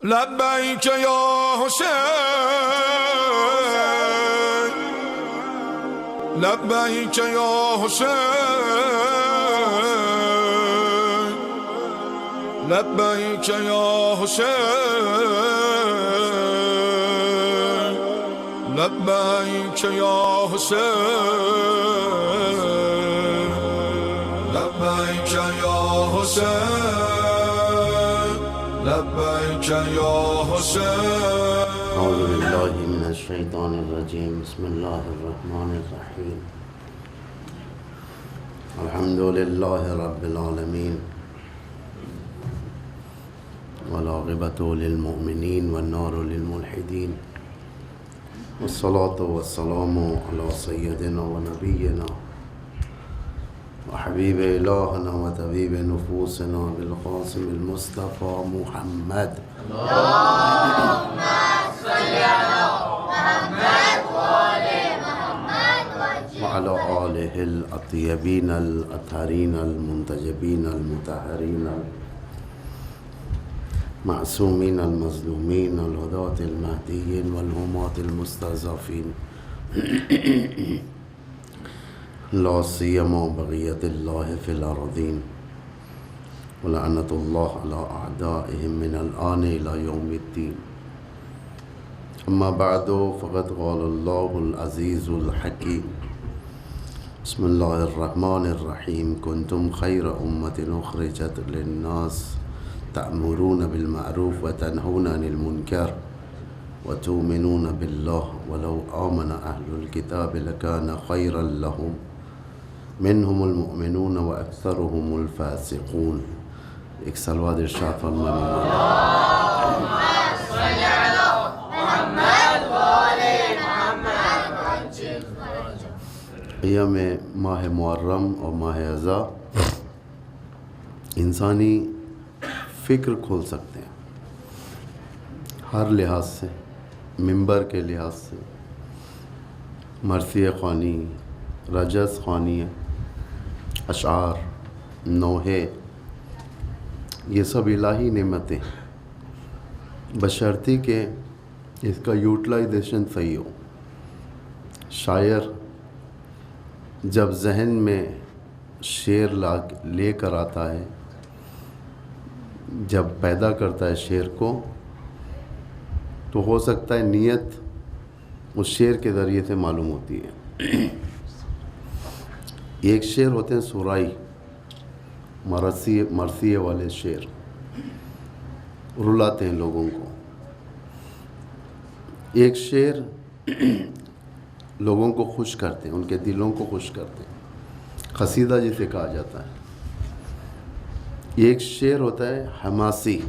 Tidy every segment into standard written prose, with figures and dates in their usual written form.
لبیک یا حسین لبیک یا حسین لبیک یا حسین لبیک یا حسین لبیک یا حسین لبیک یا حسین. اعوذ باللہ من الشیطان الرجیم. بسم اللہ الرحمن الرحیم. الحمد للہ رب العالمین والعاقبۃ للمؤمنین والنار للملحدین والصلاة والسلام علی سیدنا و نبینا وحبیب الہنا و طبیب نفوسنا بالقاسم المصطفى محمد وعلى آله الأطيبين الأطهرين المنتجبين المطهرين المعصومين المظلومين الهداة المهديين والهماة المستضعفين لا سيما بقية الله في الأرضين ولعنة الله على أعدائهم من الآن إلى يوم الدين. أما بعد فقد قال الله العزيز الحكيم بسم الله الرحمن الرحيم كنتم خير أمة أخرجت للناس تأمرون بالمعروف وتنهون عن المنكر وتؤمنون بالله ولو آمن أهل الكتاب لكان خيرا لهم منهم المؤمنون وأكثرهم الفاسقون. ایک سلوات ارشاد فرمائیں. ایام ماہ محرم اور ماہ رضا انسانی فکر کھول سکتے ہیں ہر لحاظ سے، منبر کے لحاظ سے، مرثیہ خوانی، رجز خوانی، اشعار، نوحے، یہ سب الہی نعمتیں بشرطی کہ اس کا یوٹیلائزیشن صحیح ہو. شاعر جب ذہن میں شعر لے کر آتا ہے، جب پیدا کرتا ہے شعر کو، تو ہو سکتا ہے نیت اس شعر کے ذریعے سے معلوم ہوتی ہے. ایک شعر ہوتے ہیں سرائی، مرثیے والے شعر، رلاتے ہیں لوگوں کو. ایک شعر لوگوں کو خوش کرتے ہیں، ان کے دلوں کو خوش کرتے ہیں، قصیدہ جسے کہا جاتا ہے. ایک شعر ہوتا ہے حماسی،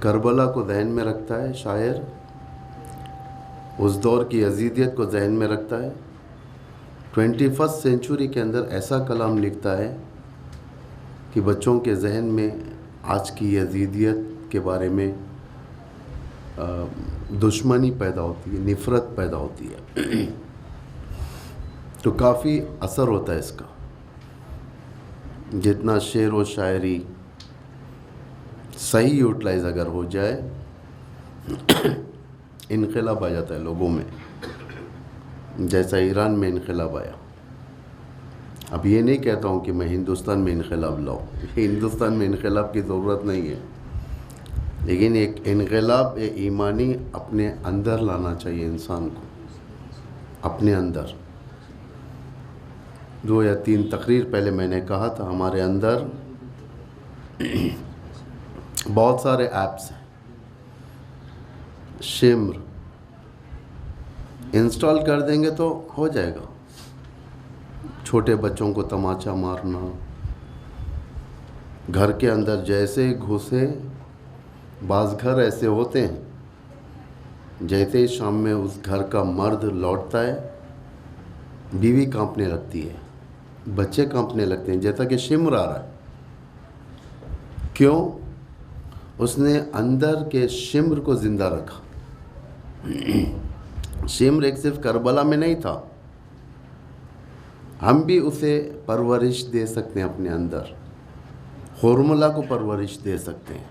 کربلا کو ذہن میں رکھتا ہے شاعر، اس دور کی یزیدیت کو ذہن میں رکھتا ہے. 21 سینچری کے اندر ایسا کلام لکھتا ہے کہ بچوں کے ذہن میں آج کی یزیدیت کے بارے میں دشمنی پیدا ہوتی ہے، نفرت پیدا ہوتی ہے. تو کافی اثر ہوتا ہے اس کا. جتنا شعر و شاعری صحیح یوٹیلائز اگر ہو جائے، انقلاب آ جاتا ہے لوگوں میں، جیسا ایران میں انقلاب آیا. اب یہ نہیں کہتا ہوں کہ میں ہندوستان میں انقلاب لاؤں، ہندوستان میں انقلاب کی ضرورت نہیں ہے، لیکن ایک انقلاب ایمانی اپنے اندر لانا چاہیے انسان کو، اپنے اندر. 2 یا 3 تقریر پہلے میں نے کہا تھا ہمارے اندر بہت سارے ایپس ہیں. شمر انسٹال کر دیں گے تو ہو جائے گا. چھوٹے بچوں کو تماچا مارنا، گھر کے اندر جیسے گھسے، بعض گھر ایسے ہوتے ہیں جیسے ہی شام میں اس گھر کا مرد لوٹتا ہے بیوی کانپنے لگتی ہے، بچے کانپنے لگتے ہیں، جیسا کہ شمر آ رہا ہے. کیوں؟ اس نے اندر کے شمر کو زندہ رکھا. شمر ایک صرف کربلا میں نہیں تھا، ہم بھی اسے پرورش دے سکتے ہیں اپنے اندر. حرملہ کو پرورش دے سکتے ہیں.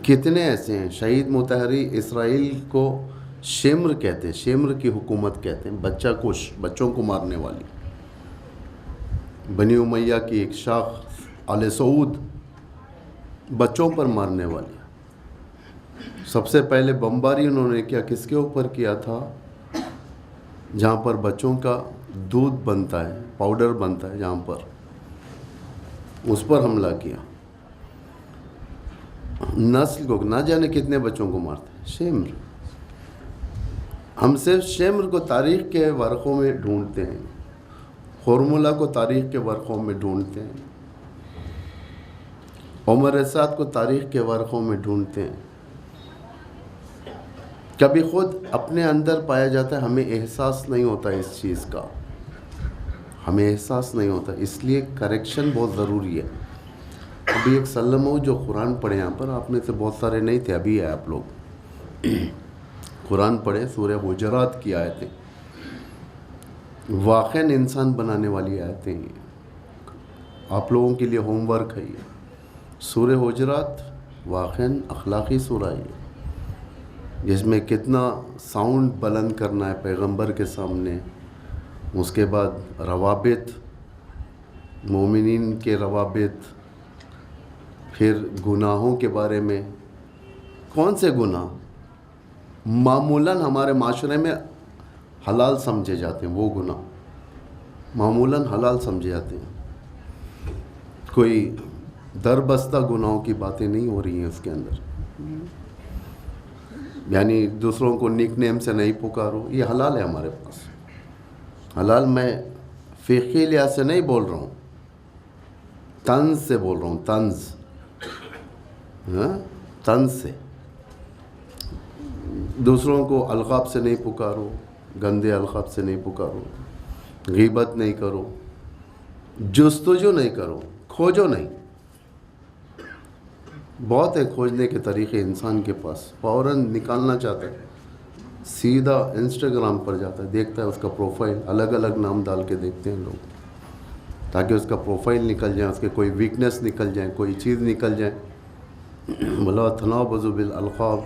کتنے ایسے ہیں. شہید متحری اسرائیل کو شمر کہتے ہیں, شمر کی حکومت کہتے ہیں, بچہ کش, بچوں کو مارنے والی. بنی امیہ کی ایک شاخ آل سعود, بچوں پر مارنے والی. سب سے پہلے بمباری انہوں نے کیا, کس کے اوپر کیا تھا؟ جہاں پر بچوں کا دودھ بنتا ہے, پاؤڈر بنتا ہے, جہاں پر, اس پر حملہ کیا. نسل کو نہ جانے کتنے بچوں کو مارتے ہیں. شمر. ہم صرف شمر کو تاریخ کے ورقوں میں ڈھونڈتے ہیں, فارمولہ کو تاریخ کے ورقوں میں ڈھونڈتے ہیں, عمر سعد کو تاریخ کے ورقوں میں ڈھونڈتے ہیں. کبھی خود اپنے اندر پایا جاتا ہے, ہمیں احساس نہیں ہوتا اس چیز کا, ہمیں احساس نہیں ہوتا. اس لیے کریکشن بہت ضروری ہے. ابھی ایک سلم ہو جو قرآن پڑھے, یہاں پر آپ میں سے بہت سارے نہیں تھے, ابھی ہے آپ لوگ. قرآن پڑھے, سورہ حجرات کی آیتیں, واقعاً انسان بنانے والی آیتیں ہیں. آپ لوگوں کے لیے ہوم ورک ہے یہ. سورہ حجرات واقعاً اخلاقی سورہ ہے, جس میں کتنا ساؤنڈ بلند کرنا ہے پیغمبر کے سامنے. اس کے بعد روابط, مومنین کے روابط, پھر گناہوں کے بارے میں. کون سے گناہ معمولاً ہمارے معاشرے میں حلال سمجھے جاتے ہیں, وہ گناہ معمولاً حلال سمجھے جاتے ہیں. کوئی دربستہ گناہوں کی باتیں نہیں ہو رہی ہیں اس کے اندر. یعنی دوسروں کو نک نیم سے نہیں پکارو, یہ حلال ہے ہمارے پاس. حلال میں فقہی لحاظ سے نہیں بول رہا ہوں, طنز سے بول رہا ہوں, طنز, طنز سے. دوسروں کو القاب سے نہیں پکارو, گندے القاب سے نہیں پکارو, غیبت نہیں کرو, جستجو نہیں کرو, کھوجو نہیں. بہت ہے کھوجنے کے طریقے انسان کے پاس. فوراً نکالنا چاہتا ہے, سیدھا انسٹاگرام پر جاتا ہے, دیکھتا ہے اس کا پروفائل, الگ الگ نام ڈال کے دیکھتے ہیں لوگ, تاکہ اس کا پروفائل نکل جائے, اس کے کوئی ویکنس نکل جائے, کوئی چیز نکل جائے. وَلَا تَنَابَزُوا بِالْأَلْقَابِ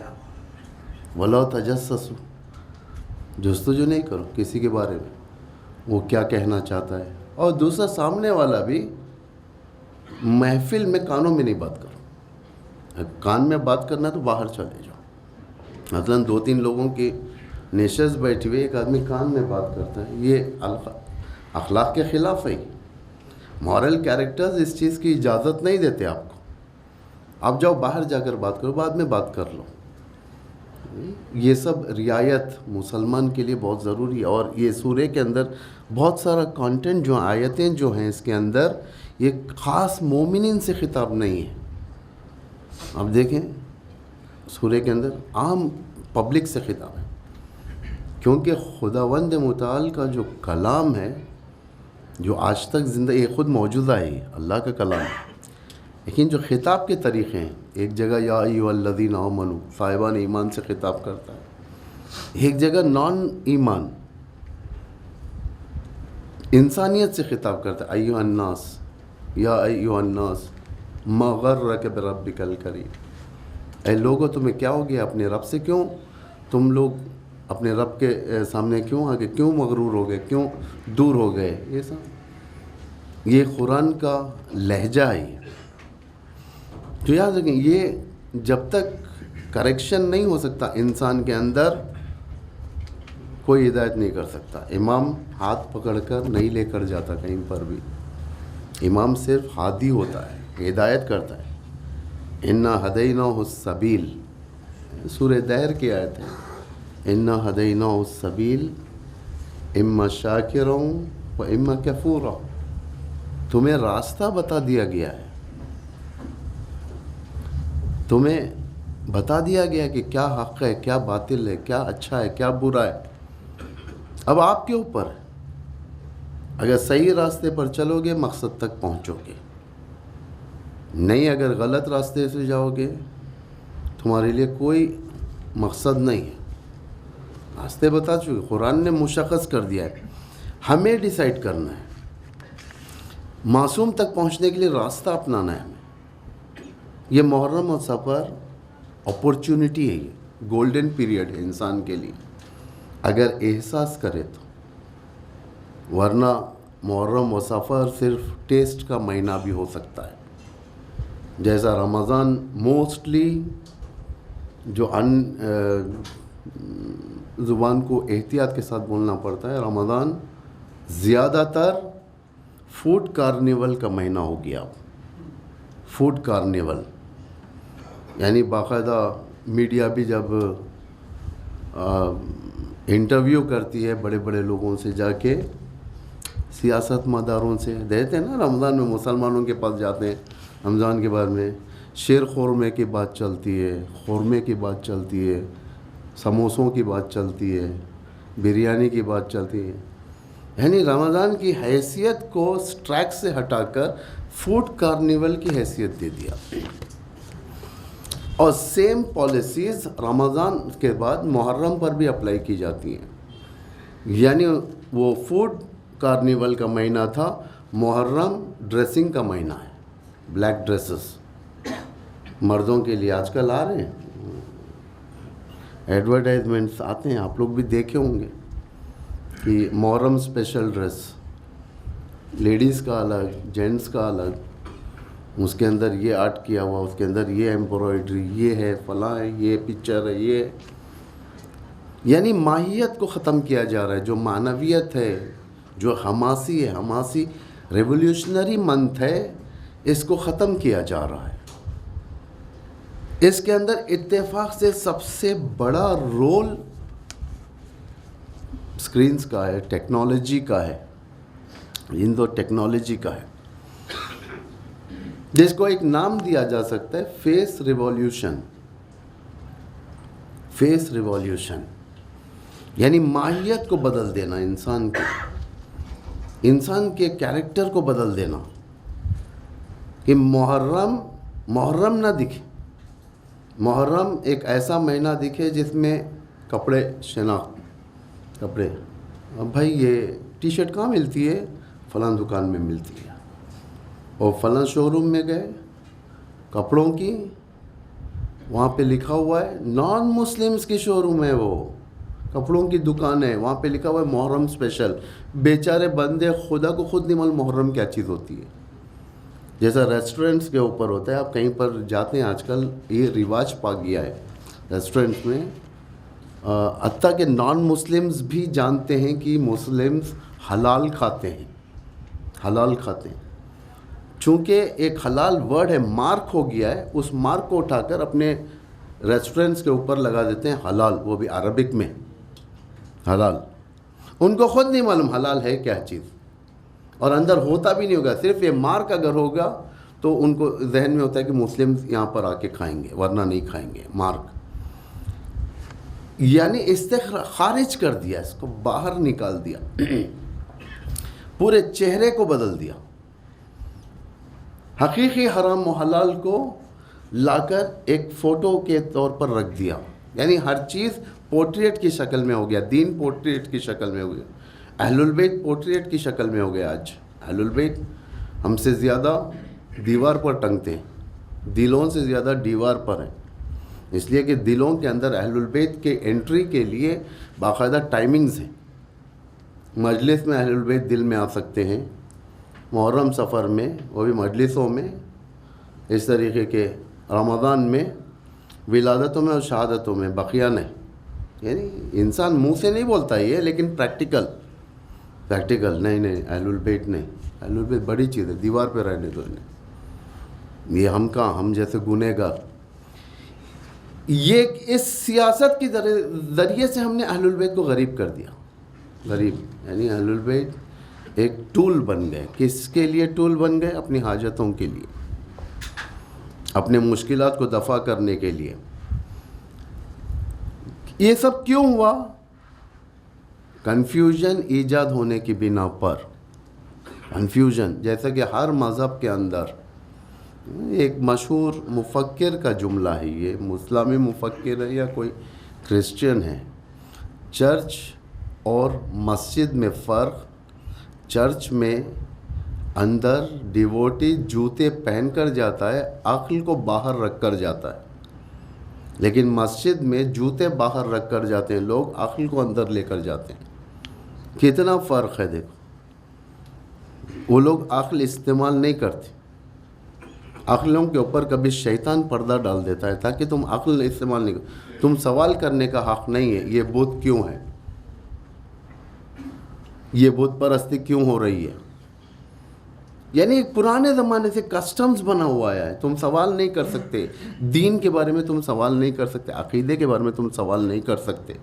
وَلَا تَجَسَّسُوا. جستجو نہیں کرو کسی کے بارے میں, وہ کیا کہنا چاہتا ہے. اور دوسرا, سامنے والا بھی محفل میں کانوں میں نہیں بات کرو. کان میں بات کرنا ہے تو باہر چلے جاؤ. مثلاً 2-3 لوگوں کی نشست بیٹھی ہوئی, ایک آدمی کان میں بات کرتا ہے, یہ اخلاق کے خلاف ہے. مورل کیریکٹرز اس چیز کی اجازت نہیں دیتے آپ کو. آپ جاؤ باہر جا کر بات کرو, بعد میں بات کر لو. یہ سب رعایت مسلمان کے لیے بہت ضروری ہے. اور یہ سورہ کے اندر بہت سارا کانٹینٹ, جو آیتیں جو ہیں اس کے اندر, یہ خاص مومنین سے خطاب نہیں ہے. آپ دیکھیں سورہ کے اندر عام پبلک سے خطاب ہے, کیونکہ خداوند متعال کا جو کلام ہے, جو آج تک زندہ, یہ خود موجودہ ہے, اللہ کا کلام ہے. لیکن جو خطاب کے طریقے ہیں, ایک جگہ یا ایھا الذین آمنوا, صاحبان ایمان سے خطاب کرتا ہے. ایک جگہ نان ایمان, انسانیت سے خطاب کرتا ہے, ایھا الناس, یا ایھا الناس ما غرک بربک الکریم. اے لوگوں تمہیں کیا ہو گیا اپنے رب سے, کیوں تم لوگ اپنے رب کے سامنے کیوں آگے, کیوں مغرور ہو گئے, کیوں دور ہو گئے. یہ سب یہ قرآن کا لہجہ ہے. تو یاد رکھیں, یہ جب تک کریکشن نہیں ہو سکتا انسان کے اندر, کوئی ہدایت نہیں کر سکتا. امام ہاتھ پکڑ کر نہیں لے کر جاتا کہیں پر بھی. امام صرف ہادی ہوتا ہے, ہدایت کرتا ہے. انا ہدیناہ السبیل, سورہ دہر کی آیت ہے. انا ہدیناہ السبیل اما شاکرا و اما کفورا. تمہیں راستہ بتا دیا گیا ہے, تمہیں بتا دیا گیا کہ کیا حق ہے, کیا باطل ہے, کیا اچھا ہے, کیا برا ہے. اب آپ کے اوپر ہے. اگر صحیح راستے پر چلو گے مقصد تک پہنچو گے, نہیں اگر غلط راستے سے جاؤ گے تمہارے لیے کوئی مقصد نہیں ہے. راستے بتا چکے, قرآن نے مشخص کر دیا ہے, ہمیں ڈیسائیڈ کرنا ہے. معصوم تک پہنچنے کے لیے راستہ اپنانا ہے ہمیں. یہ محرم اور سفر اپورچونٹی ہے, یہ گولڈن پیریڈ ہے انسان کے لیے اگر احساس کرے تو, ورنہ محرم و سفر صرف ٹیسٹ کا مہینہ بھی ہو سکتا ہے. جیسا رمضان موسٹلی جو زبان کو احتیاط کے ساتھ بولنا پڑتا ہے, رمضان زیادہ تر فوڈ کارنیول کا مہینہ ہو گیا. فوڈ کارنیول یعنی باقاعدہ میڈیا بھی جب انٹرویو کرتی ہے بڑے بڑے لوگوں سے, جا کے سیاست مداروں سے دیتے ہیں نا, رمضان میں مسلمانوں کے پاس جاتے ہیں, رمضان کے بعد میں شیر خورمے کی بات چلتی ہے, خورمے کی بات چلتی ہے, سموسوں کی بات چلتی ہے, بریانی کی بات چلتی ہے. یعنی رمضان کی حیثیت کو ٹریک سے ہٹا کر فوڈ کارنیول کی حیثیت دے دیا. اور سیم پالیسیز رمضان کے بعد محرم پر بھی اپلائی کی جاتی ہیں. یعنی وہ فوڈ کارنیول کا مہینہ تھا, محرم ڈریسنگ کا مہینہ ہے. بلیک ڈریسز مردوں کے لیے آج کل آ رہے ہیں, ایڈورٹائزمنٹس آتے ہیں, آپ لوگ بھی دیکھے ہوں گے کہ محرم اسپیشل ڈریس, لیڈیز کا الگ, جینٹس کا الگ, اس کے اندر یہ آرٹ کیا ہوا, اس کے اندر یہ ایمبرائڈری, یہ ہے, فلاں ہے, یہ پکچر ہے, یہ. یعنی ماہیت کو ختم کیا جا رہا ہے. جو معنویت ہے, جو حماسی ہے, حماسی ریولیوشنری منتھ ہے, اس کو ختم کیا جا رہا ہے. اس کے اندر اتفاق سے سب سے بڑا رول اسکرینز کا ہے, ٹیکنالوجی کا ہے, ٹیکنالوجی کا ہے, جس کو ایک نام دیا جا سکتا ہے فیس ریولیوشن. فیس ریولیوشن یعنی ماہیت کو بدل دینا, انسان کے کیریکٹر کو بدل دینا, کہ محرم نہ دکھے. محرم ایک ایسا مہینہ دکھے جس میں کپڑے کپڑے, اب بھائی یہ ٹی شرٹ کہاں ملتی ہے, فلاں دکان میں ملتی ہے, اور فلاں شو روم میں گئے کپڑوں کی, وہاں پہ لکھا ہوا ہے نان مسلمز کی شو روم ہے, وہ کپڑوں کی دکان ہے, وہاں پہ لکھا ہوا ہے محرم اسپیشل. بیچارے بندے خدا کو خود نہیں معلوم محرم کیا چیز ہوتی ہے. جیسا ریسٹورنٹس کے اوپر ہوتا ہے, آپ کہیں پر جاتے ہیں آج کل یہ رواج پا گیا ہے ریسٹورنٹس میں, حتیٰ کہ نان مسلمز بھی جانتے ہیں کہ مسلمز حلال کھاتے ہیں, حلال کھاتے ہیں. چونکہ ایک حلال ورڈ ہے, مارک ہو گیا ہے, اس مارک کو اٹھا کر اپنے ریسٹورنٹس کے اوپر لگا دیتے ہیں حلال, وہ بھی عربک میں حلال. ان کو خود نہیں معلوم حلال ہے کیا چیز, اور اندر ہوتا بھی نہیں ہوگا, صرف یہ مارک اگر ہوگا تو ان کو ذہن میں ہوتا ہے کہ مسلم یہاں پر آ کے کھائیں گے, ورنہ نہیں کھائیں گے. مارک یعنی خارج کر دیا, اس کو باہر نکال دیا, پورے چہرے کو بدل دیا. حقیقی حرام و حلال کو لا کر ایک فوٹو کے طور پر رکھ دیا. یعنی ہر چیز پورٹریٹ کی شکل میں ہو گیا, دین پورٹریٹ کی شکل میں ہو گیا, اہل البیت پورٹریٹ کی شکل میں ہو گیا. آج اہل البیت ہم سے زیادہ دیوار پر ٹنگتے ہیں, دلوں سے زیادہ دیوار پر ہیں, اس لیے کہ دلوں کے اندر اہل البیت کے انٹری کے لیے باقاعدہ ٹائمنگز ہیں. مجلس میں اہل البیت دل میں آ سکتے ہیں, محرم سفر میں, وہ بھی مجلسوں میں. اس طریقے کے رمضان میں ولادتوں میں اور شہادتوں میں بقیہ نہیں. یعنی انسان منہ سے نہیں بولتا یہ, لیکن پریکٹیکل نہیں اہل البیت نہیں. اہل البیت بڑی چیز ہے, دیوار پہ رہنے دو انہیں. یہ ہم جیسے گنہگار. یہ اس سیاست کی ذریعے سے ہم نے اہل البیت کو غریب کر دیا. غریب یعنی اہل البیت ایک ٹول بن گئے. کس کے لیے ٹول بن گئے؟ اپنی حاجتوں کے لیے, اپنے مشکلات کو دفع کرنے کے لیے. یہ سب کیوں ہوا؟ کنفیوژن ایجاد ہونے کی بنا پر. کنفیوژن, جیسا کہ ہر مذہب کے اندر ایک مشہور مفکر کا جملہ ہے, یہ اسلامی مفکر ہے یا کوئی کرسچین ہے. چرچ اور مسجد میں فرق, چرچ میں اندر ڈیووٹی جوتے پہن کر جاتا ہے, عقل کو باہر رکھ کر جاتا ہے. لیکن مسجد میں جوتے باہر رکھ کر جاتے ہیں لوگ، عقل کو اندر لے کر جاتے ہیں۔ کتنا فرق ہے دیکھو، وہ لوگ عقل استعمال نہیں کرتے، عقلوں کے اوپر کبھی شیطان پردہ ڈال دیتا ہے تاکہ تم عقل استعمال نہیں کرو، تم سوال کرنے کا حق نہیں ہے یہ بت کیوں ہے، یہ بت پرستی کیوں ہو رہی ہے، یعنی ایک پرانے زمانے سے کسٹمز بنا ہوا ہے، تم سوال نہیں کر سکتے، دین کے بارے میں تم سوال نہیں کر سکتے، عقیدے کے بارے میں تم سوال نہیں کر سکتے،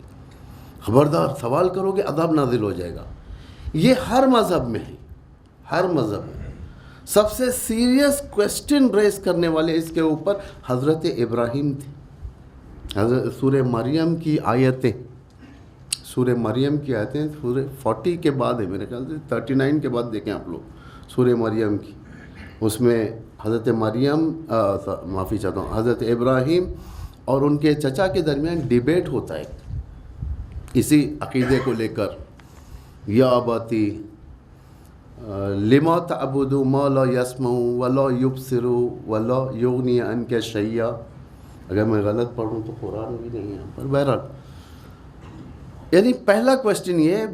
خبردار سوال کرو گے عذاب نازل ہو جائے گا۔ یہ ہر مذہب میں ہے، ہر مذہب میں سب سے سیریس کویسچن ریز کرنے والے اس کے اوپر حضرت ابراہیم تھے۔ حضرت سورہ مریم کی آیتیں، سورہ مریم کی آیتیں سورہ 40 کے بعد ہے، میرے خیال سے 39 کے بعد دیکھیں آپ لوگ سورہ مریم کی، اس میں حضرت مریم معافی چاہتا ہوں حضرت ابراہیم اور ان کے چچا کے درمیان ڈیبیٹ ہوتا ہے اسی عقیدے کو لے کر، یا اباتی لما تعبد ما لا يسمع ولا يبصر ولا یغنی عنک شیئا، اگر میں غلط پڑھوں تو قرآن بھی نہیں ہے یہاں پر، بہرحال یعنی پہلا کویسچن یہ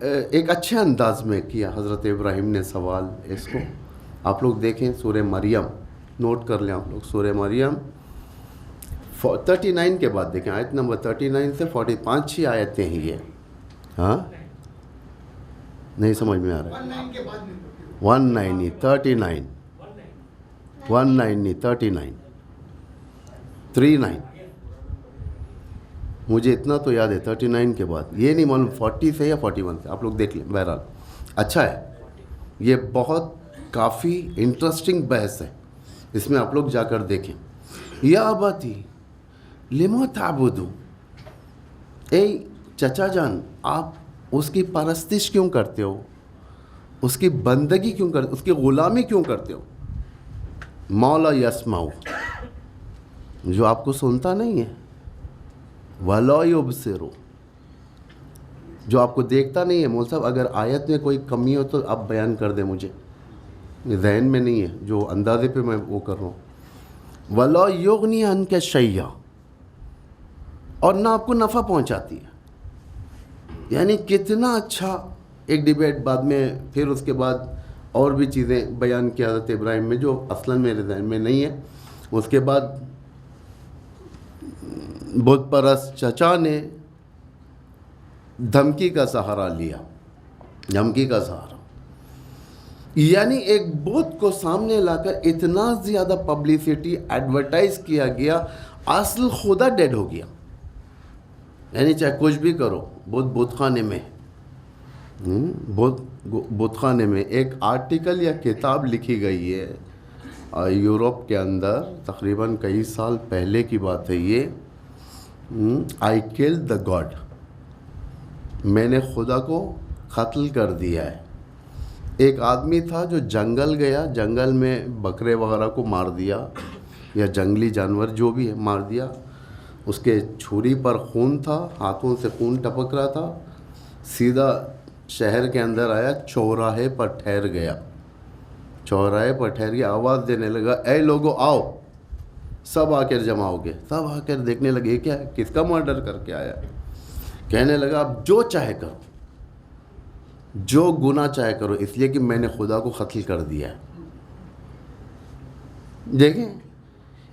ایک اچھے انداز میں کیا حضرت ابراہیم نے سوال، اس کو آپ لوگ دیکھیں سورہ مریم، نوٹ کر لیں آپ لوگ سورہ مریم 39 کے بعد دیکھیں، آیت نمبر 39 سے 45 ہی آیتیں ہیں یہ، ہاں نہیں سمجھ میں آ رہا ہے، 19 نہیں 39، 19 نہیں 39، 39 مجھے اتنا تو یاد ہے 39 کے بعد، یہ نہیں معلوم 40 سے یا 41 سے، آپ لوگ دیکھ لیں، بہرحال اچھا ہے، یہ بہت کافی انٹرسٹنگ بحث ہے، اس میں آپ لوگ جا کر دیکھیں۔ یا اباتی لما تعبدو، اے چچا جان آپ اس کی پرستش کیوں کرتے ہو، اس کی بندگی کیوں کرتے، اس کی غلامی کیوں کرتے ہو، مولا یسمعو، جو آپ کو سنتا نہیں ہے، ولا یبصر، جو آپ کو دیکھتا نہیں ہے۔ مول صاحب اگر آیت میں کوئی کمی ہو تو آپ بیان کر دیں مجھے، ذہن میں نہیں ہے جو اندازے پہ میں وہ کر رہا ہوں۔ ولا یغنی عنک شیئا، اور نہ آپ کو نفع پہنچاتی ہے، یعنی کتنا اچھا ایک ڈیبیٹ، بعد میں پھر اس کے بعد اور بھی چیزیں بیان کی حضرت ابراہیم میں جو اصلاً میرے ذہن میں نہیں ہے۔ اس کے بعد بت پرست چچا نے دھمکی کا سہارا لیا، دھمکی کا سہارا، یعنی ایک بت کو سامنے لا کر اتنا زیادہ پبلسٹی ایڈورٹائز کیا گیا، اصل خدا ڈیڈ ہو گیا، یعنی چاہے کچھ بھی کرو، بت خانے میں، بت خانے میں ایک آرٹیکل یا کتاب لکھی گئی ہے یورپ کے اندر، تقریباً کئی سال پہلے کی بات ہے یہ، آئی کل دا گاڈ، میں نے خدا کو قتل کر دیا ہے۔ ایک آدمی تھا جو جنگل گیا، جنگل میں بکرے وغیرہ کو مار دیا یا جنگلی جانور جو بھی ہے مار دیا، اس کے چھری پر خون تھا، ہاتھوں سے خون ٹپک رہا تھا، سیدھا شہر کے اندر آیا، چوراہے پر ٹھہر گیا، چوراہے پر ٹھہر گیا، آواز دینے لگا اے لوگو آؤ، سب آ کر جمع ہو گئے، سب آ کر دیکھنے لگے کیا ہے، کس کا مرڈر کر کے آیا، کہنے لگا اب جو چاہے کرو، جو گناہ چاہے کرو، اس لیے کہ میں نے خدا کو قتل کر دیا ہے۔ دیکھیں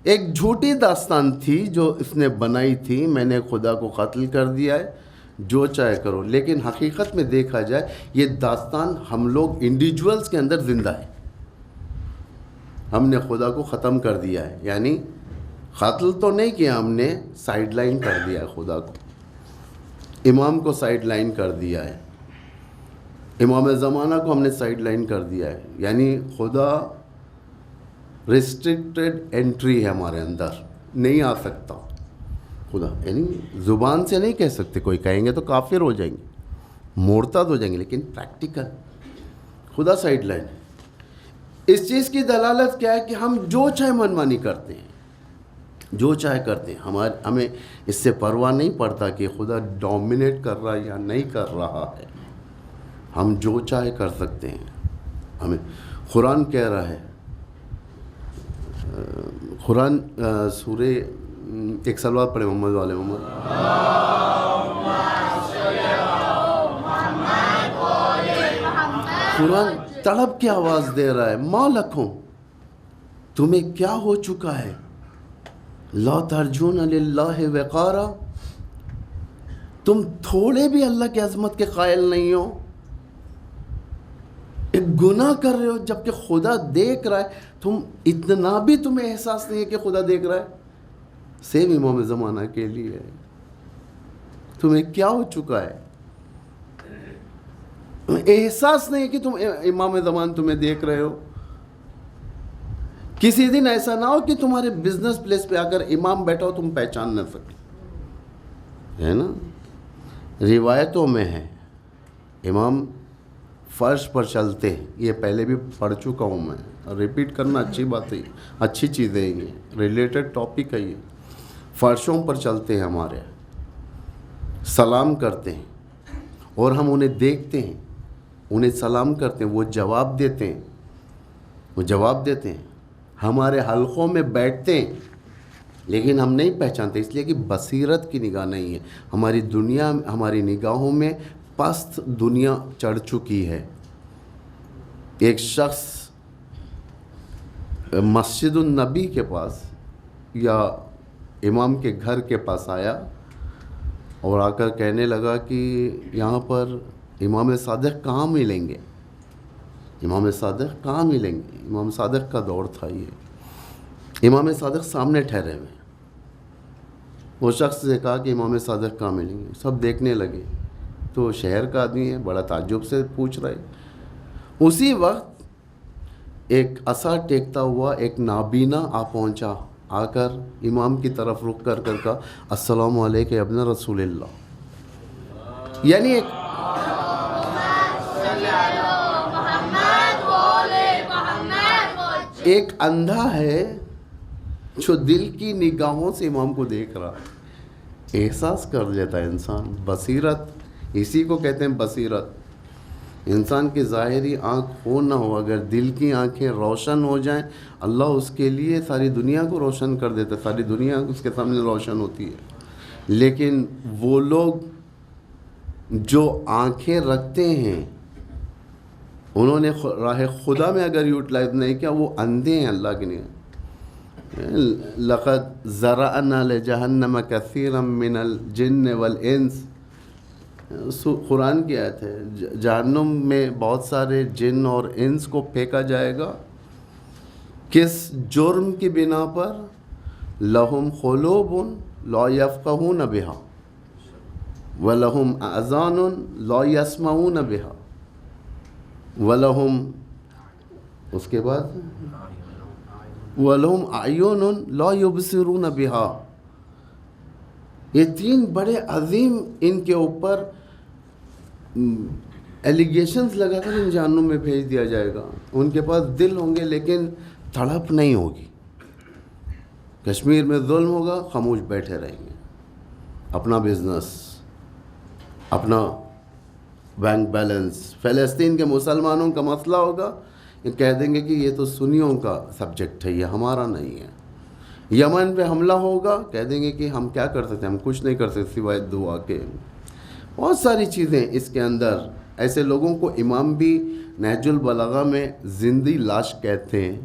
ایک جھوٹی داستان تھی جو اس نے بنائی تھی، میں نے خدا کو قتل کر دیا ہے، جو چاہے کرو، لیکن حقیقت میں دیکھا جائے یہ داستان ہم لوگ انڈیویجولز کے اندر زندہ ہے، ہم نے خدا کو ختم کر دیا ہے، یعنی قتل تو نہیں کیا، ہم نے سائیڈ لائن کر دیا ہے خدا کو، امام کو سائیڈ لائن کر دیا ہے، امام زمانہ کو ہم نے سائیڈ لائن کر دیا ہے، یعنی خدا ریسٹرکٹڈ انٹری ہے ہمارے اندر، نہیں آ سکتا خدا، یعنی زبان سے نہیں کہہ سکتے، کوئی کہیں گے تو کافر ہو جائیں گے، مرتد ہو جائیں گے، لیکن پریکٹیکل خدا سائیڈ لائن ہے۔ اس چیز کی دلالت کیا ہے کہ ہم جو چاہے منمانی کرتے ہیں، جو چاہے کرتے ہیں، ہمیں اس سے پرواہ نہیں پڑتا کہ خدا ڈومینیٹ کر رہا ہے یا نہیں کر رہا ہے، ہم جو چاہے کر سکتے ہیں۔ ہمیں قرآن کہہ رہا ہے، قرآن سورہ ایک سلوات پڑھیں محمد والے محمد. قرآن تڑپ کی آواز دے رہا ہے، ما لکھوں، تمہیں کیا ہو چکا ہے، لا ترجون للہ وقارا، تم تھوڑے بھی اللہ کی عظمت کے قائل نہیں ہو. ایک گناہ کر رہے ہو جبکہ خدا دیکھ رہا ہے، تم اتنا بھی تمہیں احساس نہیں ہے کہ خدا دیکھ رہا ہے. سیم امام زمانہ کے لیے تمہیں کیا ہو چکا ہے، احساس نہیں ہے کہ تم امام زمان تمہیں دیکھ رہے ہو. کسی دن ایسا نہ ہو کہ تمہارے بزنس پلیس پہ آ کر امام بیٹھا ہو تم پہچان نہ سکے، ہے نا. روایتوں میں ہے امام فرش پر چلتے ہیں، یہ پہلے بھی پڑھ چکا ہوں میں، ریپیٹ کرنا اچھی بات ہے، اچھی چیز ہے، یہ ریلیٹڈ ٹاپک ہے. یہ فرشوں پر چلتے ہیں ہمارے، سلام کرتے ہیں اور ہم انہیں دیکھتے ہیں، انہیں سلام کرتے ہیں، وہ جواب دیتے ہیں، ہمارے حلقوں میں بیٹھتے ہیں، لیکن ہم نہیں پہچانتے، اس لیے کہ بصیرت کی نگاہ نہیں ہے. ہماری دنیا، ہماری نگاہوں میں پست دنیا چڑھ چکی ہے. ایک شخص مسجد النبی کے پاس یا امام کے گھر کے پاس آیا اور آ کر کہنے لگا کہ یہاں پر امام صادق کہاں ملیں گے، امام صادق کہاں ملیں گے. امام صادق کا دور تھا یہ. امام صادق سامنے ٹھہرے ہوئے. وہ شخص سے کہا کہ امام صادق کہاں ملیں گے. سب دیکھنے لگے تو شہر کا آدمی ہے، بڑا تعجب سے پوچھ رہے. اسی وقت ایک عصا ٹیکتا ہوا ایک نابینا آ پہنچا، آ کر امام کی طرف رخ کر کہا السلام علیکم ابن رسول اللہ. یعنی ایک اندھا ہے جو دل کی نگاہوں سے امام کو دیکھ رہا، احساس کر لیتا ہے انسان. بصیرت اسی کو کہتے ہیں بصیرت. انسان کی ظاہری آنکھ ہو نہ ہو، اگر دل کی آنکھیں روشن ہو جائیں، اللہ اس کے لیے ساری دنیا کو روشن کر دیتا ہے، ساری دنیا اس کے سامنے روشن ہوتی ہے. لیکن وہ لوگ جو آنکھیں رکھتے ہیں، انہوں نے راہ خدا میں اگر یوٹیلائز نہیں کیا، وہ اندھے ہیں اللہ کے لیے. لقد ذرأنا لجہنم کثیرا من الجن والانس، قرآن کی آیت ہے. جہنم میں بہت سارے جن اور انس کو پھینکا جائے گا. کس جرم کی بنا پر؟ لہم قلوب لا یفقہون بہا ولہم اذان لا یسمعون بہا ولہم، اس کے بعد وَلَهُمْ أَعْيُنٌ لَا يُبْصِرُونَ بِهَا. یہ تین بڑے عظیم ان کے اوپر ایلیگیشنز لگا کر ان جہنم میں بھیج دیا جائے گا. ان کے پاس دل ہوں گے لیکن تڑپ نہیں ہوگی. کشمیر میں ظلم ہوگا، خاموش بیٹھے رہیں گے، اپنا بزنس، اپنا بینک بیلنس. فلسطین کے مسلمانوں کا مسئلہ ہوگا، یہ کہہ دیں گے کہ یہ تو سنیوں کا سبجیکٹ ہے، یہ ہمارا نہیں ہے. یمن پہ حملہ ہوگا، کہہ دیں گے کہ ہم کیا کر سکتے ہیں، ہم کچھ نہیں کر سکتے سوائے دعا کے. بہت ساری چیزیں اس کے اندر. ایسے لوگوں کو امام بھی نہج البلاغہ میں زندی لاش کہتے ہیں.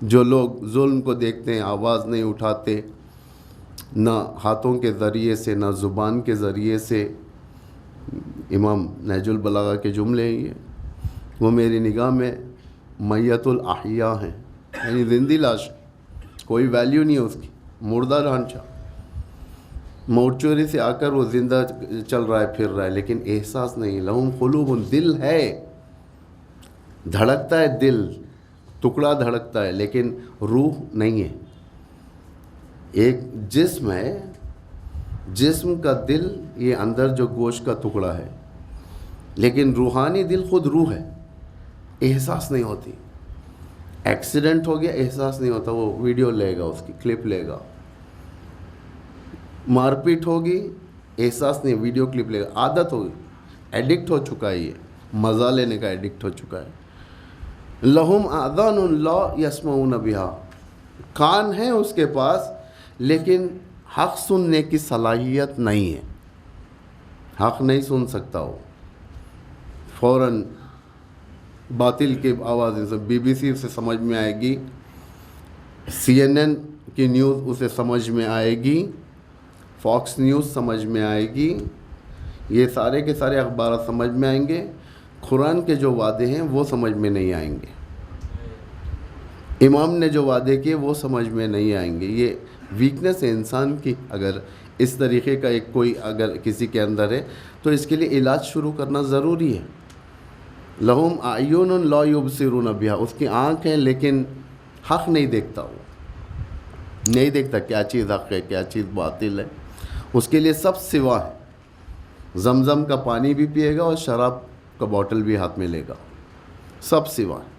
جو لوگ ظلم کو دیکھتے ہیں، آواز نہیں اٹھاتے، نہ ہاتھوں کے ذریعے سے نہ زبان کے ذریعے سے. امام نہج البلاغہ کے جملے ہیں یہ. وہ میری نگاہ میں میت الاحیاء ہیں، یعنی زندی لاش، کوئی ویلیو نہیں ہے اس کی، مردہ ڈھانچہ. مورچوری سے آ کر وہ زندہ چل رہا ہے، پھر رہا ہے، لیکن احساس نہیں. لہم قلوب، دل ہے، دھڑکتا ہے دل، ٹکڑا دھڑکتا ہے، لیکن روح نہیں ہے. ایک جسم ہے، جسم کا دل یہ اندر جو گوشت کا ٹکڑا ہے، لیکن روحانی دل خود روح ہے. احساس نہیں ہوتی. ایکسیڈنٹ ہو گیا، احساس نہیں ہوتا، وہ ویڈیو لے گا، اس کی کلپ لے گا. مار پیٹ ہوگی، احساس نہیں، ویڈیو کلپ لے گا. عادت ہوگی، ایڈکٹ ہو چکا ہے، یہ مزہ لینے کا ایڈکٹ ہو چکا ہے. لہم اذان لا یسمعون بہا، کان ہیں اس کے پاس لیکن حق سننے کی صلاحیت نہیں ہے، حق نہیں سن سکتا وہ، فوراً باطل کی آوازیں سے بی بی سی اسے سمجھ میں آئے گی، سی این این کی نیوز اسے سمجھ میں آئے گی، فاکس نیوز سمجھ میں آئے گی، یہ سارے کے سارے اخبارات سمجھ میں آئیں گے، قرآن کے جو وعدے ہیں وہ سمجھ میں نہیں آئیں گے، امام نے جو وعدے کیے وہ سمجھ میں نہیں آئیں گے۔ یہ ویکنس ہے انسان کی، اگر اس طریقے کا ایک کوئی اگر کسی کے اندر ہے تو اس کے لیے علاج شروع کرنا ضروری ہے۔ لہم اعین لا یبصرون بہا، اس کی آنکھ ہے لیکن حق نہیں دیکھتا، وہ نہیں دیکھتا کیا چیز حق ہے کیا چیز باطل ہے، اس کے لیے سب سوا ہے، زمزم کا پانی بھی پیے گا اور شراب کا بوٹل بھی ہاتھ میں لے گا، سب سوا ہے۔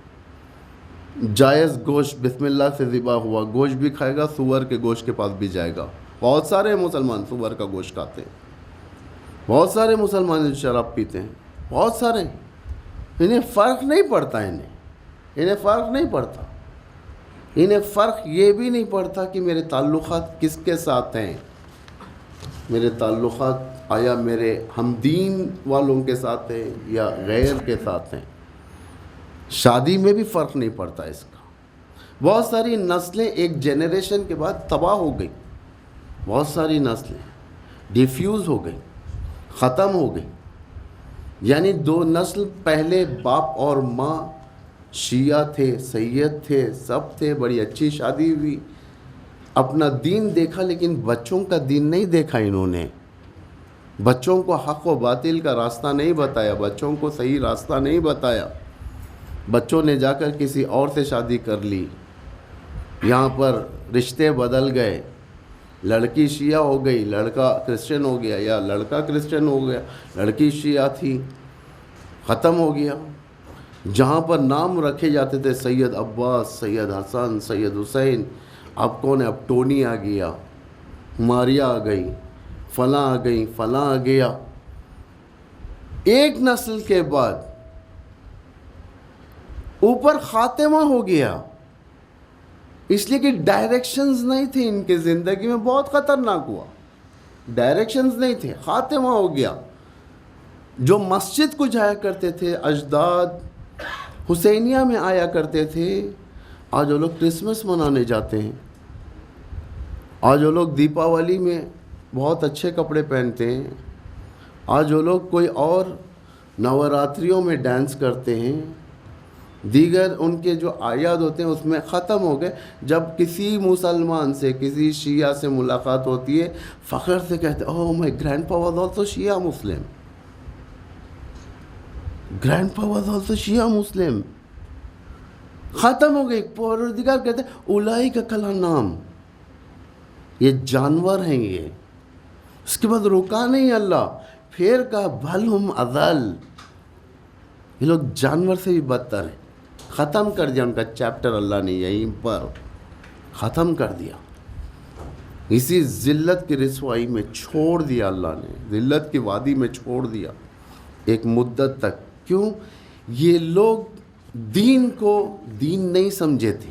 جائز گوشت بسم اللہ سے ذبح ہوا گوشت بھی کھائے گا، سور کے گوشت کے پاس بھی جائے گا۔ بہت سارے مسلمان سور کا گوشت کھاتے ہیں، بہت سارے مسلمان شراب پیتے ہیں، بہت سارے، انہیں فرق نہیں پڑتا، انہیں فرق نہیں پڑتا، انہیں فرق یہ بھی نہیں پڑتا کہ میرے تعلقات کس کے ساتھ ہیں، میرے تعلقات آیا میرے ہم دین والوں کے ساتھ ہیں یا غیر کے ساتھ ہیں، شادی میں بھی فرق نہیں پڑتا اس کا۔ بہت ساری نسلیں ایک جنریشن کے بعد تباہ ہو گئی، بہت ساری نسلیں ڈیفیوز ہو گئی، ختم ہو گئی، یعنی دو نسل پہلے باپ اور ماں شیعہ تھے، سید تھے، سب تھے، بڑی اچھی شادی ہوئی، اپنا دین دیکھا لیکن بچوں کا دین نہیں دیکھا، انہوں نے بچوں کو حق و باطل کا راستہ نہیں بتایا، بچوں کو صحیح راستہ نہیں بتایا، بچوں نے جا کر کسی اور سے شادی کر لی، یہاں پر رشتے بدل گئے، لڑکی شیعہ ہو گئی، لڑکا کرسچن ہو گیا، یا لڑکا کرسچن ہو گیا، لڑکی شیعہ تھی، ختم ہو گیا۔ جہاں پر نام رکھے جاتے تھے سید عباس، سید حسن، سید حسین، اب کون ہے؟ اب ٹونی آ گیا، ماریا آ گئی، فلاں آ گئی، فلاں آ گیا۔ ایک نسل کے بعد اوپر خاتمہ ہو گیا، اس لیے کہ ڈائریکشنز نہیں تھے ان کی زندگی میں، بہت خطرناک ہوا، ڈائریکشنز نہیں تھے، خاتمہ ہو گیا۔ جو مسجد کو جایا کرتے تھے، اجداد حسینیہ میں آیا کرتے تھے، آج وہ لوگ کرسمس منانے جاتے ہیں، آج وہ لوگ دیپاولی میں بہت اچھے کپڑے پہنتے ہیں، آج وہ لوگ کوئی اور نوراتریوں میں ڈانس کرتے ہیں، دیگر ان کے جو اعیاد ہوتے ہیں اس میں ختم ہو گئے۔ جب کسی مسلمان سے، کسی شیعہ سے ملاقات ہوتی ہے، فخر سے کہتے ہیں اوہ مائی گرینڈ پا was also Shia Muslim, grand پا واز آلسو شیعہ مسلم، ختم ہو گئی۔ پروردگار کہتے ہیں اولئک کالانعام، یہ جانور ہیں، یہ اس کے بعد رکا نہیں اللہ، پھر کہا بل ہم اضل، یہ لوگ جانور سے بھی بدتر ہیں۔ ختم کر دیا ان کا چیپٹر، اللہ نے یہیں پر ختم کر دیا، اسی ذلت کی رسوائی میں چھوڑ دیا، اللہ نے ذلت کی وادی میں چھوڑ دیا ایک مدت تک۔ کیوں؟ یہ لوگ دین کو دین نہیں سمجھے تھے،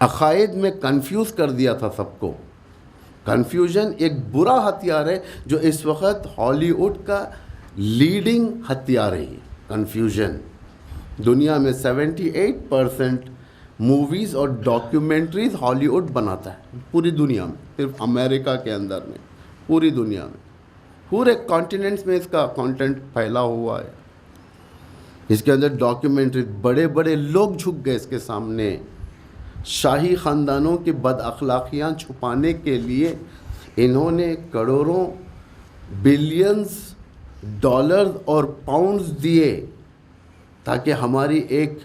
عقائد میں کنفیوز کر دیا تھا سب کو۔ کنفیوژن ایک برا ہتھیار ہے جو اس وقت ہالی ووڈ کا لیڈنگ ہتھیار ہے۔ کنفیوژن دنیا میں 78% موویز اور ڈاکیومنٹریز ہالی ووڈ بناتا ہے، پوری دنیا میں، صرف امریکہ کے اندر میں، پوری دنیا میں، پورے کانٹیننٹس میں اس کا کانٹینٹ پھیلا ہوا ہے۔ اس کے اندر ڈاکیومنٹری، بڑے بڑے لوگ جھک گئے اس کے سامنے، شاہی خاندانوں کی بد اخلاقیاں چھپانے کے لیے انہوں نے کروڑوں بلینز ڈالرز اور پاؤنڈز دیے تاکہ ہماری ایک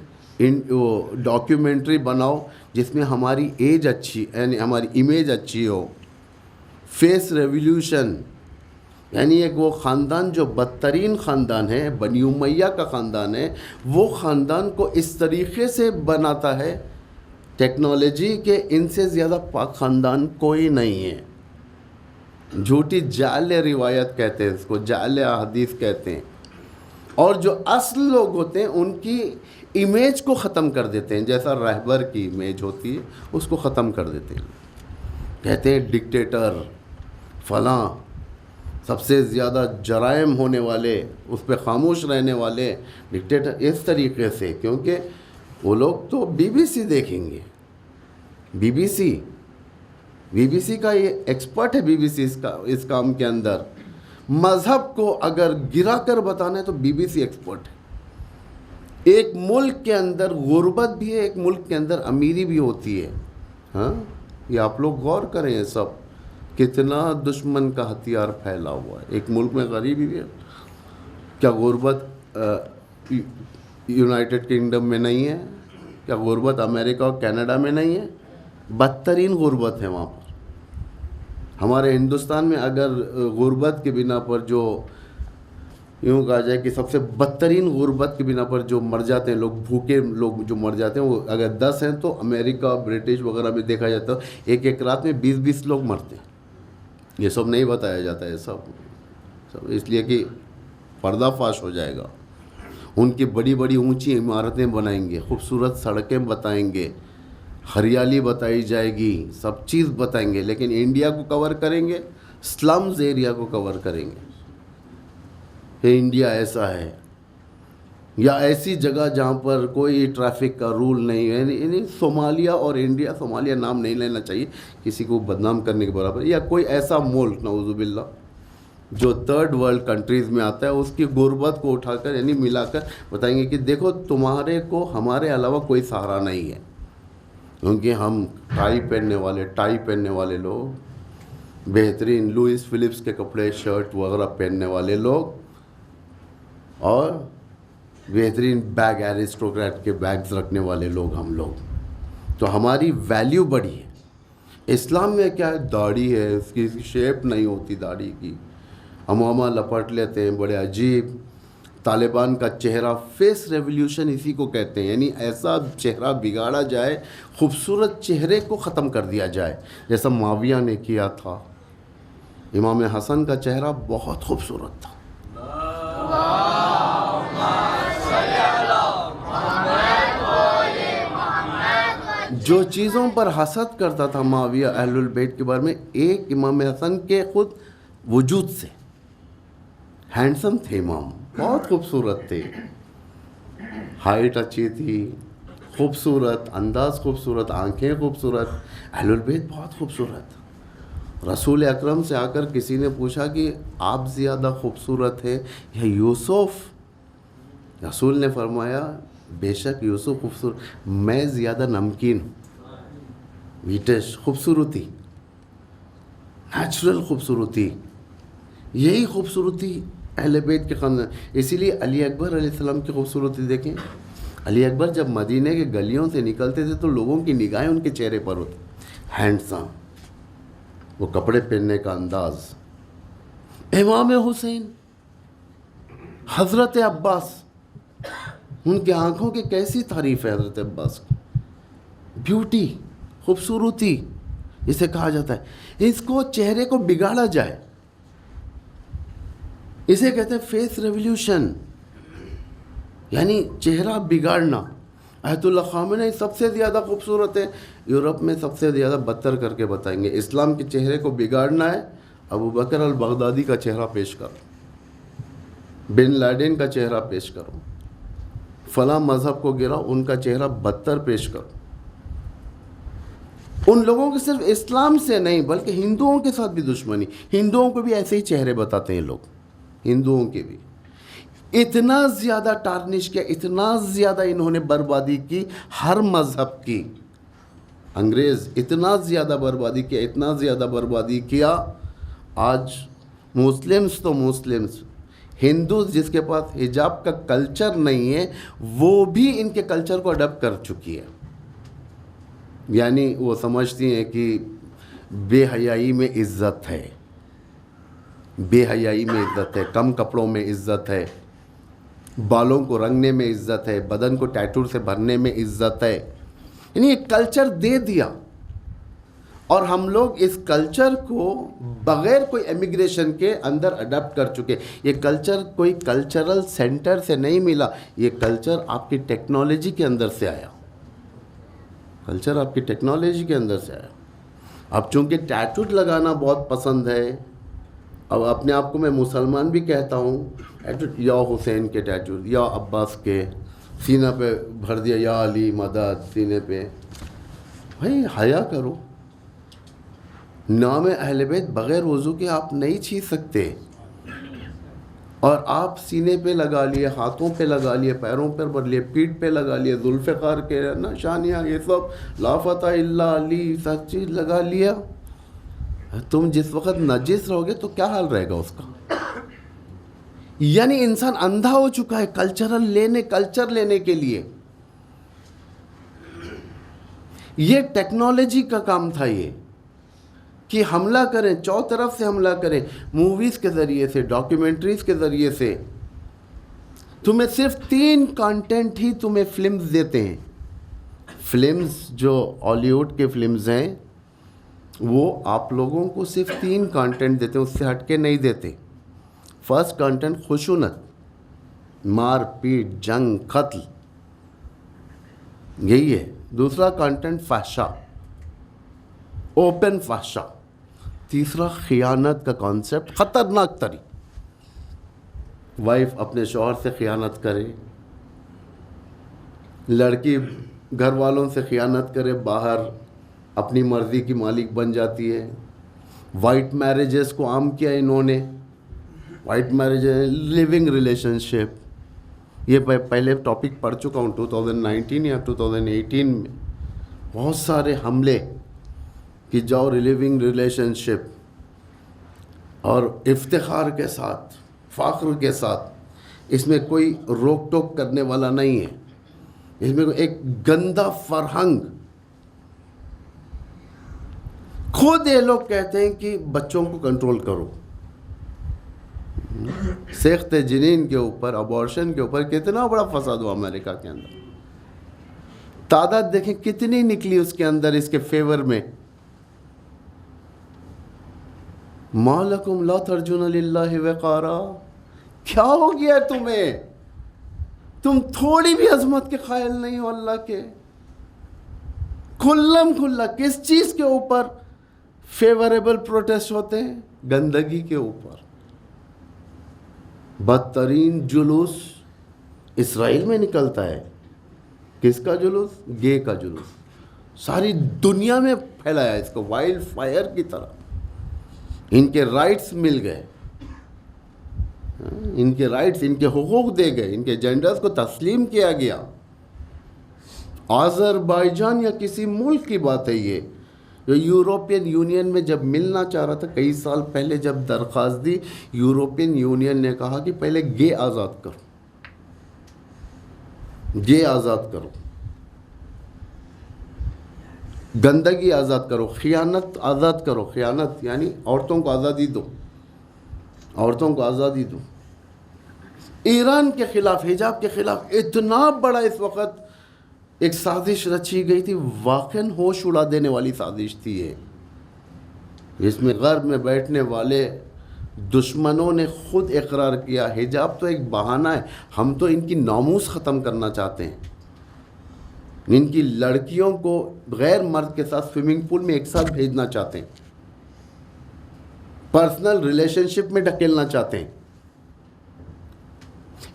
ڈاکیومنٹری بناؤ جس میں ہماری ایج اچھی، یعنی ہماری امیج اچھی ہو۔ فیس ریولیوشن، یعنی ایک وہ خاندان جو بدترین خاندان ہے، بنی امیہ کا خاندان ہے، وہ خاندان کو اس طریقے سے بناتا ہے ٹیکنالوجی کہ ان سے زیادہ پاک خاندان کوئی نہیں ہے۔ جھوٹی جعل روایت کہتے ہیں اس کو، جعل حدیث کہتے ہیں، اور جو اصل لوگ ہوتے ہیں ان کی امیج کو ختم کر دیتے ہیں، جیسا رہبر کی امیج ہوتی ہے اس کو ختم کر دیتے ہیں۔ کہتے ہیں ڈکٹیٹر فلاں، سب سے زیادہ جرائم ہونے والے، اس پہ خاموش رہنے والے ڈکٹیٹر، اس طریقے سے، کیونکہ وہ لوگ تو بی بی سی دیکھیں گے. بی بی سی کا یہ ایکسپرٹ ہے. بی بی سی اس کام کے اندر مذہب کو اگر گرا کر بتانا ہے تو بی بی سی ایکسپرٹ ہے. ایک ملک کے اندر غربت بھی ہے، ایک ملک کے اندر امیری بھی ہوتی ہے. ہاں، یہ آپ لوگ غور کریں، یہ سب کتنا دشمن کا ہتھیار پھیلا ہوا ہے. ایک ملک میں غریبی بھی ہے. کیا غربت یونائٹڈ کنگڈم میں نہیں ہے؟ کیا غربت امریکہ اور کینیڈا میں نہیں ہے؟ بدترین غربت ہے وہاں پر. ہمارے ہندوستان میں اگر غربت کے بنا پر جو یوں کہا جائے کہ سب سے بدترین غربت کی بنا پر جو مر جاتے ہیں لوگ، بھوکے لوگ جو مر جاتے ہیں، وہ اگر 10 ہیں تو امریکہ، برٹش وغیرہ میں دیکھا جاتا ہے ایک رات میں 20 لوگ مرتے ہیں. یہ سب نہیں بتایا جاتا ہے، سب اس لیے کہ پردہ فاش ہو جائے گا. ان کی بڑی بڑی اونچی عمارتیں بنائیں گے، خوبصورت سڑکیں بتائیں گے، ہریالی بتائی جائے گی، سب چیز بتائیں گے، لیکن انڈیا کو کور کریں گے، سلمز ایریا کو کور کریں گے کہ انڈیا ایسا ہے، یا ایسی جگہ جہاں پر کوئی ٹریفک کا رول نہیں ہے. یعنی صومالیہ اور انڈیا، صومالیہ نام نہیں لینا چاہیے کسی کو بدنام کرنے کے برابر، یا کوئی ایسا ملک نعوذ باللہ جو تھرڈ ورلڈ کنٹریز میں آتا ہے، اس کی غربت کو اٹھا کر یعنی ملا کر بتائیں گے کہ دیکھو تمہارے کو ہمارے علاوہ کوئی سہارا نہیں ہے. کیونکہ ہم ٹائی پہننے والے لوگ، بہترین لوئس فلپس کے کپڑے، شرٹ وغیرہ پہننے والے لوگ، اور بہترین بیگ، ایرسٹوکریٹ کے بیگز رکھنے والے لوگ ہم لوگ، تو ہماری ویلیو بڑی ہے. اسلام میں کیا ہے؟ داڑھی ہے، اس کی شیپ نہیں ہوتی داڑھی کی، عمامہ لپٹ لیتے ہیں، بڑے عجیب. طالبان کا چہرہ، فیس ریولیوشن اسی کو کہتے ہیں، یعنی ایسا چہرہ بگاڑا جائے، خوبصورت چہرے کو ختم کر دیا جائے، جیسا معاویہ نے کیا تھا. امام حسن کا چہرہ بہت خوبصورت تھا. جو چیزوں پر حسد کرتا تھا معاویہ اہل البیت کے بارے میں، ایک امام حسن کے خود وجود سے. ہینڈسم تھے امام، بہت خوبصورت تھے، ہائٹ اچھی تھی، خوبصورت انداز، خوبصورت آنکھیں، خوبصورت. اہل البیت بہت خوبصورت. رسول اکرم سے آ کر کسی نے پوچھا کہ آپ زیادہ خوبصورت ہے یا یوسف؟ رسول نے فرمایا بے شک یوسف خوبصورت، میں زیادہ نمکین ہوں. ویٹش خوبصورتی، نیچرل خوبصورتی، یہی خوبصورتی اہل بیت کے خاندان. اسی لیے علی اکبر علیہ السلام کی خوبصورتی دیکھیں. علی اکبر جب مدینہ کے گلیوں سے نکلتے تھے تو لوگوں کی نگاہیں ان کے چہرے پر ہوتی. ہینڈسم، وہ کپڑے پہننے کا انداز. امام حسین، حضرت عباس، ان کے آنکھوں کی کیسی تعریف ہے حضرت عباس کی. بیوٹی، خوبصورتی اسے کہا جاتا ہے. اس کو چہرے کو بگاڑا جائے، اسے کہتے ہیں فیس ریولیوشن، یعنی چہرہ بگاڑنا. آیت اللہ خامنہ سب سے زیادہ خوبصورت ہے، یورپ میں سب سے زیادہ بدتر کر کے بتائیں گے. اسلام کے چہرے کو بگاڑنا ہے، ابو بکر البغدادی کا چہرہ پیش کرو، بن لادن کا چہرہ پیش کرو، فلاں مذہب کو گرا ان کا چہرہ بدتر پیش کرو. ان لوگوں کے صرف اسلام سے نہیں بلکہ ہندوؤں کے ساتھ بھی دشمنی. ہندوؤں کو بھی ایسے ہی چہرے بتاتے ہیں لوگ، ہندوؤں کے بھی. اتنا زیادہ ٹارنش کیا، اتنا زیادہ انہوں نے بربادی کی ہر مذہب کی. انگریز اتنا زیادہ بربادی کیا، اتنا زیادہ بربادی کیا. آج مسلمز تو مسلمز، ہندوز جس کے پاس حجاب کا کلچر نہیں ہے وہ بھی ان کے کلچر کو اڈاپٹ کر چکی ہے. یعنی وہ سمجھتی ہیں کہ بے حیائی میں عزت ہے، بے حیائی میں عزت ہے، کم کپڑوں میں عزت ہے، بالوں کو رنگنے میں عزت ہے، بدن کو ٹیٹو سے بھرنے میں عزت ہے. یعنی ایک کلچر دے دیا، اور ہم لوگ اس کلچر کو بغیر کوئی امیگریشن کے اندر اڈاپٹ کر چکے. یہ کلچر کوئی کلچرل سینٹر سے نہیں ملا، یہ کلچر آپ کی ٹیکنالوجی کے اندر سے آیا. کلچر آپ کی ٹیکنالوجی کے اندر سے آیا. اب چونکہ ٹیٹو لگانا بہت پسند ہے، اب اپنے آپ کو میں مسلمان بھی کہتا ہوں، یا حسین کے ٹیٹو یا عباس کے، سینہ پہ بھر دیا یا علی مدد سینے پہ. بھائی حیا کرو. نام اہل بیت بغیر وضو کے آپ نہیں چھینچ سکتے، اور آپ سینے پہ لگا لیے، ہاتھوں پہ لگا لیے، پیروں پر بھر لیے، پیٹھ پہ لگا لیے، ذوالفقار کے نشانیاں یہ سب لا فتح الا علی سب چیز لگا لیا. تم جس وقت نجس رہو گے تو کیا حال رہے گا اس کا؟ یعنی انسان اندھا ہو چکا ہے کلچر لینے کے لیے. یہ ٹیکنالوجی کا کام تھا، یہ کہ حملہ کریں، چوطرف سے حملہ کریں، موویز کے ذریعے سے، ڈاکیومنٹریز کے ذریعے سے. تمہیں صرف 3 کانٹینٹ ہی تمہیں فلمز دیتے ہیں. فلمز جو ہالی ووڈ کے فلمز ہیں وہ آپ لوگوں کو صرف 3 کانٹینٹ دیتے ہیں، اس سے ہٹ کے نہیں دیتے. فرسٹ کانٹینٹ خشونت، مار پیٹ، جنگ، قتل، یہی ہے. دوسرا کانٹینٹ فحشا، اوپن فحشا. تیسرا خیانت کا کانسیپٹ، خطرناک تری. وائف اپنے شوہر سے خیانت کرے، لڑکی گھر والوں سے خیانت کرے، باہر اپنی مرضی کی مالک بن جاتی ہے. وائٹ میرجز کو عام کیا انہوں نے. وائٹ میرج، لیونگ ریلیشن شپ، یہ پہلے ٹاپک پڑھ چکا ہوں 2019 یا 2018 میں. بہت سارے حملے کہ جاؤ لیونگ ریلیشن شپ، اور افتخار کے ساتھ، فخر کے ساتھ. اس میں کوئی روک ٹوک کرنے والا نہیں ہے. اس میں ایک گندا فرہنگ. خود یہ لوگ کہتے ہیں کہ بچوں کو کنٹرول کرو. سیخت جنین کے اوپر، ابارشن کے اوپر کتنا بڑا فساد ہوا امریکہ کے اندر. تعداد دیکھیں کتنی نکلی اس کے اندر اس کے فیور میں. ما لکم لا ترجون للہ وقارا. کیا ہو گیا تمہیں؟ تم تھوڑی بھی عظمت کے قائل نہیں ہو اللہ کے. کھلم کھلا کس چیز کے اوپر فیوریبل پروٹیسٹ ہوتے ہیں؟ گندگی کے اوپر. بدترین جلوس اسرائیل میں نکلتا ہے. کس کا جلوس؟ گے کا جلوس. ساری دنیا میں پھیلایا اس کو وائلڈ فائر کی طرح. ان کے رائٹس مل گئے، ان کے رائٹس، ان کے حقوق دے گئے، ان کے جینڈرز کو تسلیم کیا گیا. آذربائیجان یا کسی ملک کی بات ہے یہ، جو یورپین یونین میں جب ملنا چاہ رہا تھا کئی سال پہلے، جب درخواست دی، یورپین یونین نے کہا کہ پہلے گے آزاد کرو، گے آزاد کرو، گندگی آزاد کرو، خیانت آزاد کرو. خیانت یعنی عورتوں کو آزادی دو، عورتوں کو آزادی دو. ایران کے خلاف، حجاب کے خلاف اتنا بڑا اس وقت ایک سازش رچی گئی تھی، واقعاً ہوش اڑا دینے والی سازش تھی یہ. اس میں غرب میں بیٹھنے والے دشمنوں نے خود اقرار کیا حجاب تو ایک بہانہ ہے، ہم تو ان کی ناموس ختم کرنا چاہتے ہیں. ان کی لڑکیوں کو غیر مرد کے ساتھ سوئمنگ پول میں ایک ساتھ بھیجنا چاہتے ہیں، پرسنل ریلیشن شپ میں ڈھکیلنا چاہتے ہیں.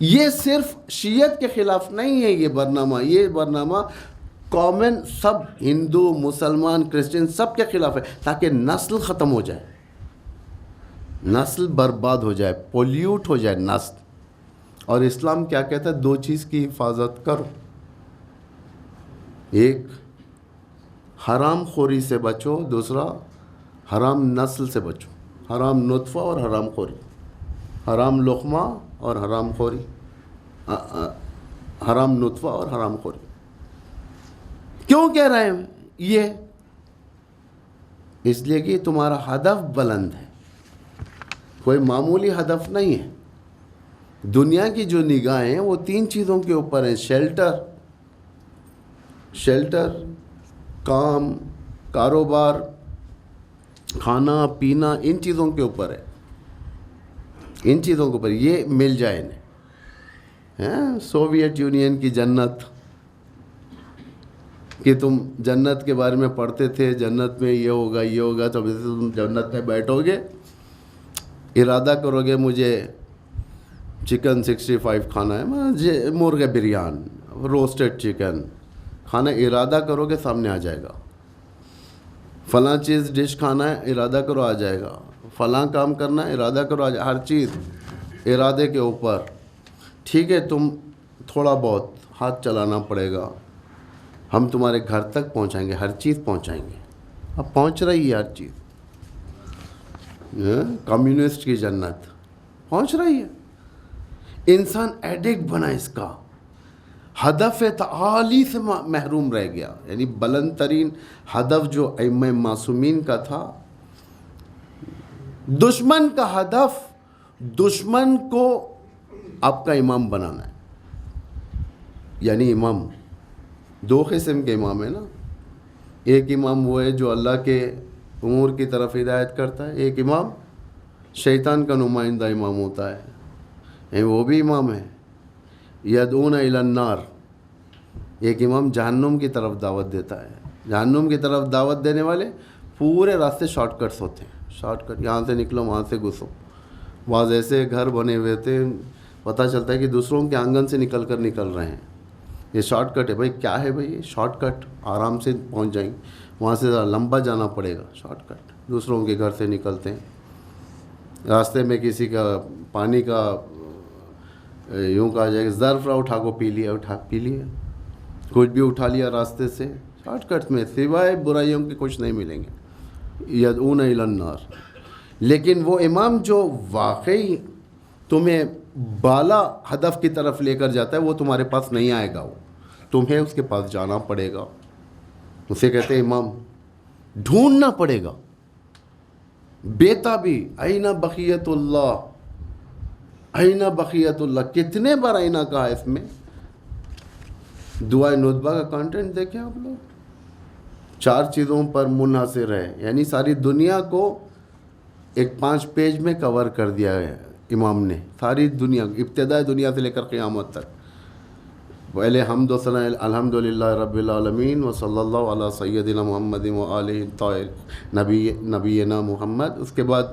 یہ صرف شیعت کے خلاف نہیں ہے یہ برنامہ کامن سب ہندو، مسلمان، کرسچن سب کے خلاف ہے، تاکہ نسل ختم ہو جائے، نسل برباد ہو جائے، پولیوٹ ہو جائے نسل. اور اسلام کیا کہتا ہے؟ 2 چیز کی حفاظت کرو. ایک حرام خوری سے بچو، دوسرا حرام نسل سے بچو. حرام نطفہ اور حرام خوری، حرام لقمہ اور حرام خوری، حرام نطفہ اور حرام خوری. کیوں کہہ رہے ہیں یہ؟ اس لیے کہ تمہارا ہدف بلند ہے، کوئی معمولی ہدف نہیں ہے. دنیا کی جو نگاہیں ہیں وہ 3 چیزوں کے اوپر ہیں: شیلٹر، کام، کاروبار، کھانا پینا، ان چیزوں کے اوپر ہے. ان چیزوں کے اوپر یہ مل جائے انہیں. سوویت یونین کی جنت، کہ تم جنت کے بارے میں پڑھتے تھے، جنت میں یہ ہوگا، تو ویسے تم جنت میں بیٹھو گے، ارادہ کرو گے مجھے چکن 65 کھانا ہے، مجھے مرغ بریان، روسٹڈ چکن کھانا، ارادہ کرو گے سامنے آ جائے گا، فلاں چیز ڈش کھانا ہے، ارادہ کرو آ جائے گا، فلاں کام کرنا ہے، ارادہ کرو آ جائے، ہر چیز ارادے کے اوپر. ٹھیک ہے، تم تھوڑا بہت ہاتھ چلانا پڑے گا، ہم تمہارے گھر تک پہنچائیں گے، ہر چیز پہنچائیں گے. اب پہنچ رہی ہے ہر چیز، کمیونسٹ کی جنت پہنچ رہی ہے. انسان ایڈکٹ بنا اس کا، ہدف تعالی سے محروم رہ گیا. یعنی بلند ترین ہدف جو ائمہ معصومین کا تھا، دشمن کا ہدف دشمن کو آپ کا امام بنانا ہے. یعنی امام دو قسم کے امام ہیں نا، ایک امام وہ ہے جو اللہ کے امور کی طرف ہدایت کرتا ہے، ایک امام شیطان کا نمائندہ امام ہوتا ہے. یعنی وہ بھی امام ہے. یدعون الی النار، ایک امام جہنم کی طرف دعوت دیتا ہے. جہنم کی طرف دعوت دینے والے پورے راستے شارٹ کٹس ہوتے ہیں، شارٹ کٹ، یہاں سے نکلو وہاں سے گھسو. بعض ایسے گھر بنے ہوئے تھے، پتہ چلتا ہے کہ دوسروں کے آنگن سے نکل رہے ہیں. یہ شارٹ کٹ ہے. بھائی کیا ہے بھائی؟ یہ شارٹ کٹ، آرام سے پہنچ جائیں گے. وہاں سے لمبا جانا پڑے گا. شارٹ کٹ دوسروں کے گھر سے نکلتے ہیں، راستے میں کسی کا پانی کا یوں کہا جائے کہ ظرف رہا، اٹھا کو پی لیا، کچھ بھی اٹھا لیا راستے سے. شارٹ کٹ میں سوائے برائیوں کے کچھ نہیں ملیں گے. یدعون الی النار. لیکن وہ امام جو واقعی تمہیں بالا ہدف کی طرف لے کر جاتا ہے، وہ تمہارے پاس نہیں آئے گا، وہ تمہیں اس کے پاس جانا پڑے گا. اسے کہتے ہیں امام. ڈھونڈنا پڑے گا. بیتابی، این بقیت اللہ، این بقیت اللہ. کتنے بار آئینہ کہا ہے اس میں. دعائے ندبہ کا کانٹینٹ دیکھیں آپ لوگ، 4 چیزوں پر منحصر ہے. یعنی ساری دنیا کو ایک 5 پیج میں کور کر دیا ہے امام نے. ساری دنیا، ابتدائی دنیا سے لے کر قیامت تک. پہلے حمد و ثنا الحمد للہ رب العالمین و صلی اللہ علیہ سیدنا محمد و آلہ الطاہرین نبینا محمد. اس کے بعد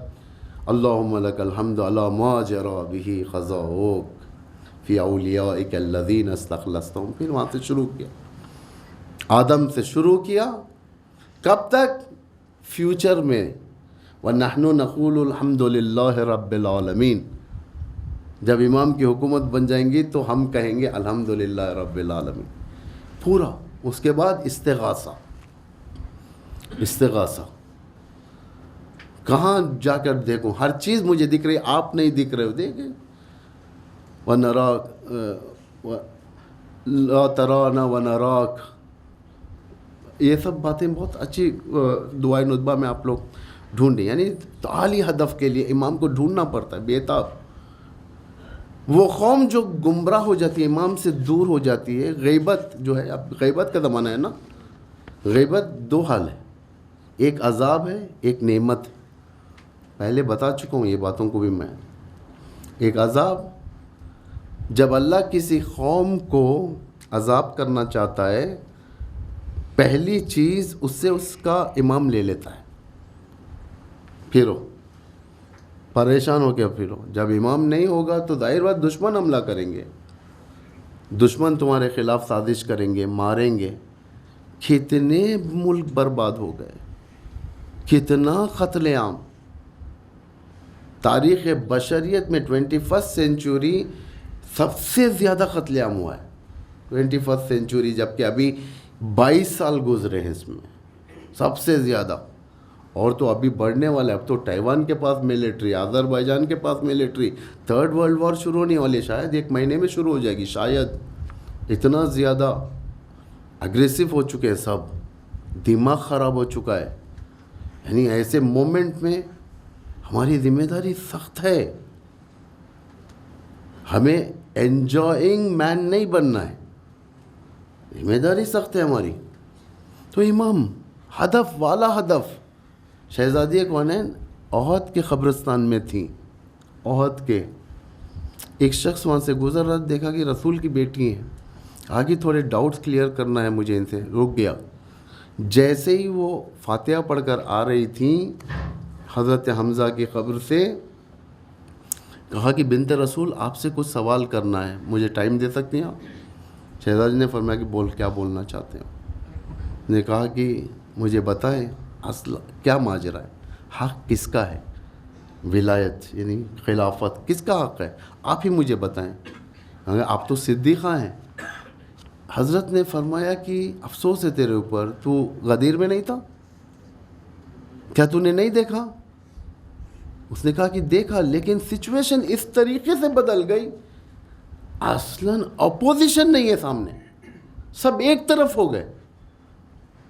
اللہم لک الحمد علی ما جرى به قضاؤک فی اولیائک الذین استخلصتہم. پھر وہاں سے شروع کیا، آدم سے شروع کیا. کب تک؟ فیوچر میں. وَنَحْنُ نَقُولُ الْحَمْدُ لِلَّهِ رَبِّ الْعَالَمِينَ. جب امام کی حکومت بن جائیں گی تو ہم کہیں گے الحمدللہ رب العالمین پورا. اس کے بعد استغاثہ. کہاں جا کر دیکھوں؟ ہر چیز مجھے دکھ رہی، آپ نہیں دکھ رہے ہو. دیکھیں وَنَرَاكَ لَا تَرَانَا وَنَرَاكَ. یہ سب باتیں بہت اچھی دعائے ندبہ میں آپ لوگ ڈھونڈیں. یعنی تعالی ہدف کے لیے امام کو ڈھونڈنا پڑتا ہے. بیتاب. وہ قوم جو گمراہ ہو جاتی ہے، امام سے دور ہو جاتی ہے. غیبت جو ہے، اب غیبت کا زمانہ ہے نا. غیبت 2 حال ہے، ایک عذاب ہے، ایک نعمت. پہلے بتا چکا ہوں یہ باتوں کو بھی میں. ایک عذاب، جب اللہ کسی قوم کو عذاب کرنا چاہتا ہے، پہلی چیز اس سے اس کا امام لے لیتا ہے. پھرو پریشان ہو کے پھرو. جب امام نہیں ہوگا تو ظاہر بات دشمن حملہ کریں گے، دشمن تمہارے خلاف سازش کریں گے، ماریں گے. کتنے ملک برباد ہو گئے، کتنا قتل عام. تاریخ بشریت میں 21 سینچری سب سے زیادہ قتل عام ہوا ہے. 21 سینچری، جبکہ ابھی 22 سال گزرے ہیں اس میں، سب سے زیادہ. اور تو ابھی بڑھنے والا ہے. اب تو تائیوان کے پاس ملٹری، آذربائیجان کے پاس ملٹری. 3rd ورلڈ وار شروع ہونے والی، شاید 1 مہینے میں شروع ہو جائے گی شاید. اتنا زیادہ اگریسو ہو چکے ہیں سب، دماغ خراب ہو چکا ہے. یعنی ایسے مومنٹ میں ہماری ذمہ داری سخت ہے. ہمیں انجوائنگ مین نہیں بننا ہے، ذمہ داری سخت ہے ہماری. تو امام ہدف والا ہدف. شہزادی کونین احد کے قبرستان میں تھیں. احد کے ایک شخص وہاں سے گزر رہا، دیکھا کہ رسول کی بیٹی ہیں. آگے تھوڑے ڈاؤٹس کلیئر کرنا ہے مجھے ان سے. رک گیا. جیسے ہی وہ فاتحہ پڑھ کر آ رہی تھیں حضرت حمزہ کی قبر سے، کہا کہ بنت رسول آپ سے کچھ سوال کرنا ہے، مجھے ٹائم دے سکتی ہیں آپ؟ شہزادی نے فرمایا کہ کیا بولنا چاہتے ہیں؟ نے کہا کہ مجھے بتائیں اصل کیا ماجرا ہے، حق کس کا ہے، ولایت یعنی خلافت کس کا حق ہے، آپ ہی مجھے بتائیں، آپ تو صدیقہ ہیں. حضرت نے فرمایا کہ افسوس ہے تیرے اوپر، تو غدیر میں نہیں تھا، کیا تو نے نہیں دیکھا؟ اس نے کہا کہ دیکھا، لیکن سچویشن اس طریقے سے بدل گئی، اصلاً اپوزیشن نہیں ہے سامنے، سب ایک طرف ہو گئے،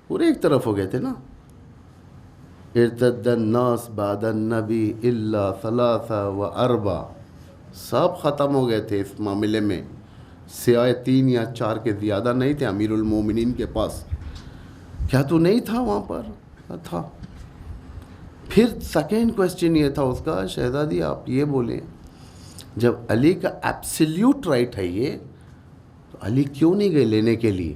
پورے ایک طرف ہو گئے تھے نا. ارتد الناس بعد النبی الا ثلاثہ و اربع، سب ختم ہو گئے تھے اس معاملے میں، سوائے 3 یا 4 کے زیادہ نہیں تھے امیر المومنین کے پاس. کیا تو نہیں تھا وہاں پر؟ تھا. پھر سیکنڈ کویسچن یہ تھا اس کا، شہزادی آپ یہ بولیں جب علی کا ایبسلیوٹ رائٹ ہے یہ، تو علی کیوں نہیں گئے لینے کے لیے؟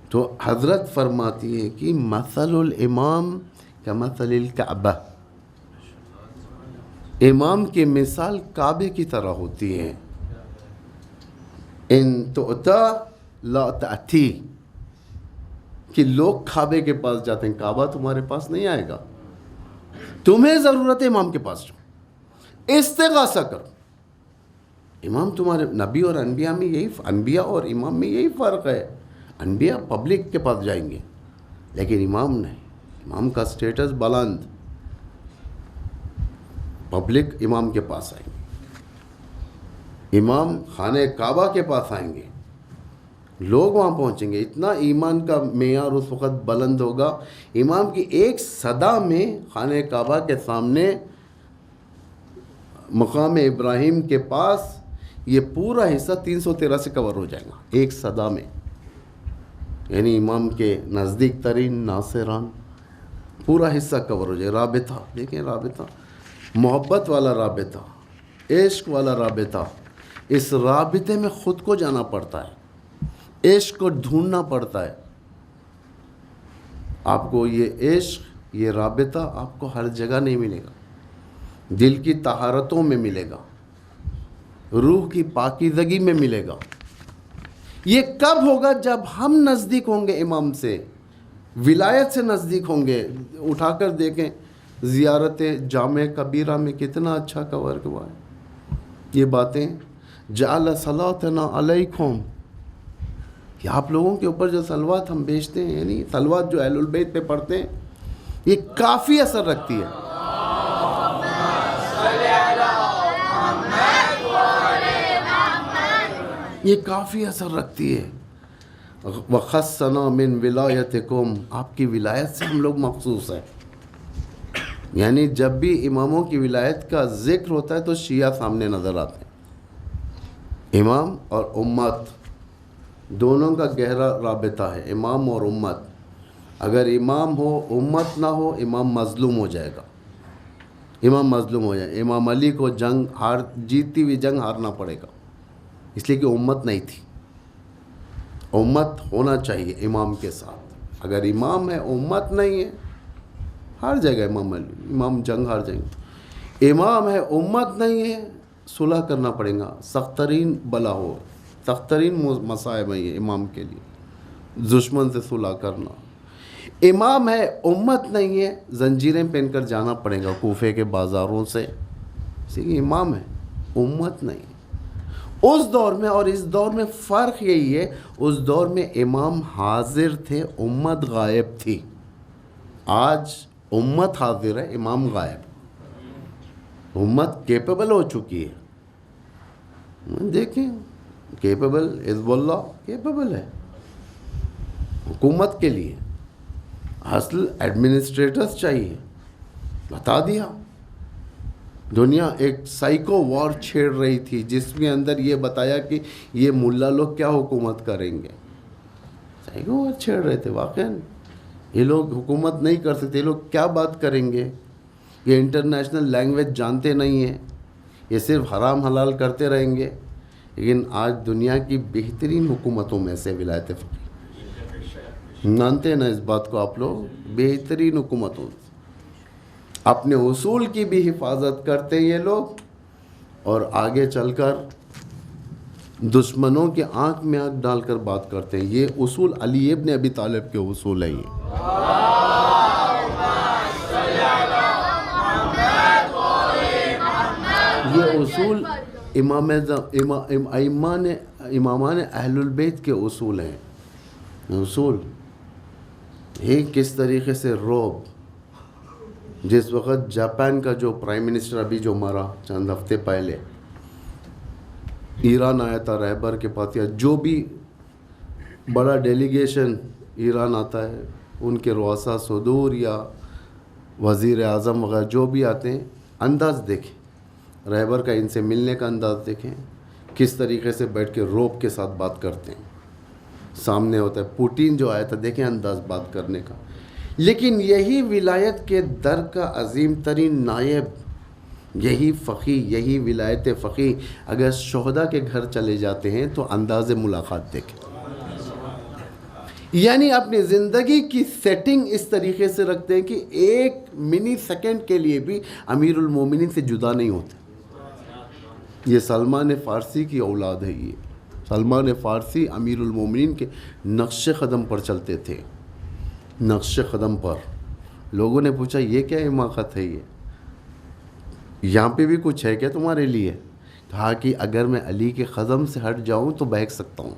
تو حضرت فرماتی ہیں کہ مثل الامام کمثل الکعبہ، امام کی مثال کعبے کی طرح ہوتی ہے. ان تؤتا لا تأتی، کہ لوگ کعبے کے پاس جاتے ہیں، کعبہ تمہارے پاس نہیں آئے گا. تمہیں ضرورت ہے امام کے پاس جاؤ، استغاثہ کرو. امام تمہارے نبی اور انبیاء میں انبیاء اور امام میں یہی فرق ہے. انبیاء پبلک کے پاس جائیں گے، لیکن امام نہیں. امام کا سٹیٹس بلند، پبلک امام کے پاس آئیں گے، امام خانہ کعبہ کے پاس آئیں گے، لوگ وہاں پہنچیں گے. اتنا ایمان کا معیار اس وقت بلند ہوگا. امام کی ایک صدا میں خانہ کعبہ کے سامنے مقام ابراہیم کے پاس یہ پورا حصہ 313 سے کور ہو جائے گا ایک صدا میں. یعنی امام کے نزدیک ترین ناصران پورا حصہ کور ہو جائے. رابطہ دیکھیں، رابطہ محبت والا رابطہ، عشق والا رابطہ. اس رابطے میں خود کو جانا پڑتا ہے، عشق کو ڈھونڈنا پڑتا ہے. آپ کو یہ عشق، یہ رابطہ آپ کو ہر جگہ نہیں ملے گا. دل کی طہارتوں میں ملے گا، روح کی پاکیزگی میں ملے گا. یہ کب ہوگا؟ جب ہم نزدیک ہوں گے امام سے، ولایت سے نزدیک ہوں گے. اٹھا کر دیکھیں زیارت جامع کبیرہ میں کتنا اچھا کور ہوا ہے یہ باتیں. جعل صلاتنا علیکم، کہ آپ لوگوں کے اوپر جو صلوات ہم بیچتے ہیں، یعنی صلوات جو اہل البیت پہ پڑھتے ہیں، یہ کافی اثر رکھتی ہے. یہ کافی اثر رکھتی ہے. وَخَصَّنَا مِن وِلَایَتِكُمْ، آپ کی ولایت سے ہم لوگ مخصوص ہیں. یعنی جب بھی اماموں کی ولایت کا ذکر ہوتا ہے تو شیعہ سامنے نظر آتے ہیں. امام اور امت دونوں کا گہرا رابطہ ہے، امام اور امت. اگر امام ہو امت نہ ہو، امام مظلوم ہو جائے گا، امام مظلوم ہو جائے. امام علی کو جیتتی ہوئی جنگ ہارنا پڑے گا، اس لیے کہ امت نہیں تھی. امت ہونا چاہیے امام کے ساتھ. اگر امام ہے امت نہیں ہے، ہار جائے گا امام علی، امام جنگ ہار جائیں گے. امام ہے امت نہیں ہے، صلح کرنا پڑے گا. سخت ترین بلا ہو، سخت ترین مصائب ہے یہ امام کے لیے، دشمن سے صلح کرنا. امام ہے امت نہیں ہے، زنجیریں پہن کر جانا پڑے گا کوفے کے بازاروں سے. اسی لیے امام ہے امت نہیں. اس دور میں اور اس دور میں فرق یہی ہے، اس دور میں امام حاضر تھے، امت غائب تھی. آج امت حاضر ہے، امام غائب. امت کیپیبل ہو چکی ہے. دیکھیں کیپیبل، حزب اللہ کیپیبل ہے حکومت کے لیے. اصل ایڈمنسٹریٹرز چاہیے. بتا دیا. دنیا ایک سائیکو وار چھیڑ رہی تھی جس میں اندر یہ بتایا کہ یہ ملا لوگ کیا حکومت کریں گے. سائیکو وار چھیڑ رہے تھے. واقعا یہ لوگ حکومت نہیں کر سکتے، یہ لوگ کیا بات کریں گے. یہ انٹرنیشنل لینگویج جانتے نہیں ہیں، یہ صرف حرام حلال کرتے رہیں گے. لیکن آج دنیا کی بہترین حکومتوں میں سے ولایت فقیہ، مانتے ہیں نا اس بات کو آپ لوگ؟ بہترین حکومتوں سے اپنے اصول کی بھی حفاظت کرتے ہیں یہ لوگ، اور آگے چل کر دشمنوں کے آنکھ میں آنکھ ڈال کر بات کرتے ہیں۔ یہ اصول علی ابن ابی طالب کے اصول ہیں۔ یہ اصول امامان اہل البیت کے اصول ہیں۔ اصول ایک کس طریقے سے روب، جس وقت جاپان کا جو پرائم منسٹر ابھی جو مرا چند ہفتے پہلے، ایران آیا تھا رہبر کے پاس، یا جو بھی بڑا ڈیلیگیشن ایران آتا ہے، ان کے رؤساء صدور یا وزیر اعظم وغیرہ جو بھی آتے ہیں، انداز دیکھیں رہبر کا، ان سے ملنے کا انداز دیکھیں، کس طریقے سے بیٹھ کے روب کے ساتھ بات کرتے ہیں، سامنے ہوتا ہے۔ پوٹین جو آیا تھا، دیکھیں انداز بات کرنے کا۔ لیکن یہی ولایت کے در کا عظیم ترین نائب، یہی فقی، یہی ولایت فقی اگر شہداء کے گھر چلے جاتے ہیں تو انداز ملاقات دیکھیں، یعنی اپنی زندگی کی سیٹنگ اس طریقے سے رکھتے ہیں کہ ایک منی سیکنڈ کے لیے بھی امیر المومنین سے جدا نہیں ہوتے۔ یہ سلمان فارسی کی اولاد ہے۔ یہ سلمان فارسی امیر المومنین کے نقش قدم پر چلتے تھے، نقش قدم پر۔ لوگوں نے پوچھا یہ کیا حماقت ہے، یہ یہاں پہ بھی کچھ ہے کیا تمہارے لیے؟ کہا کہ اگر میں علی کے قدم سے ہٹ جاؤں تو بہک سکتا ہوں۔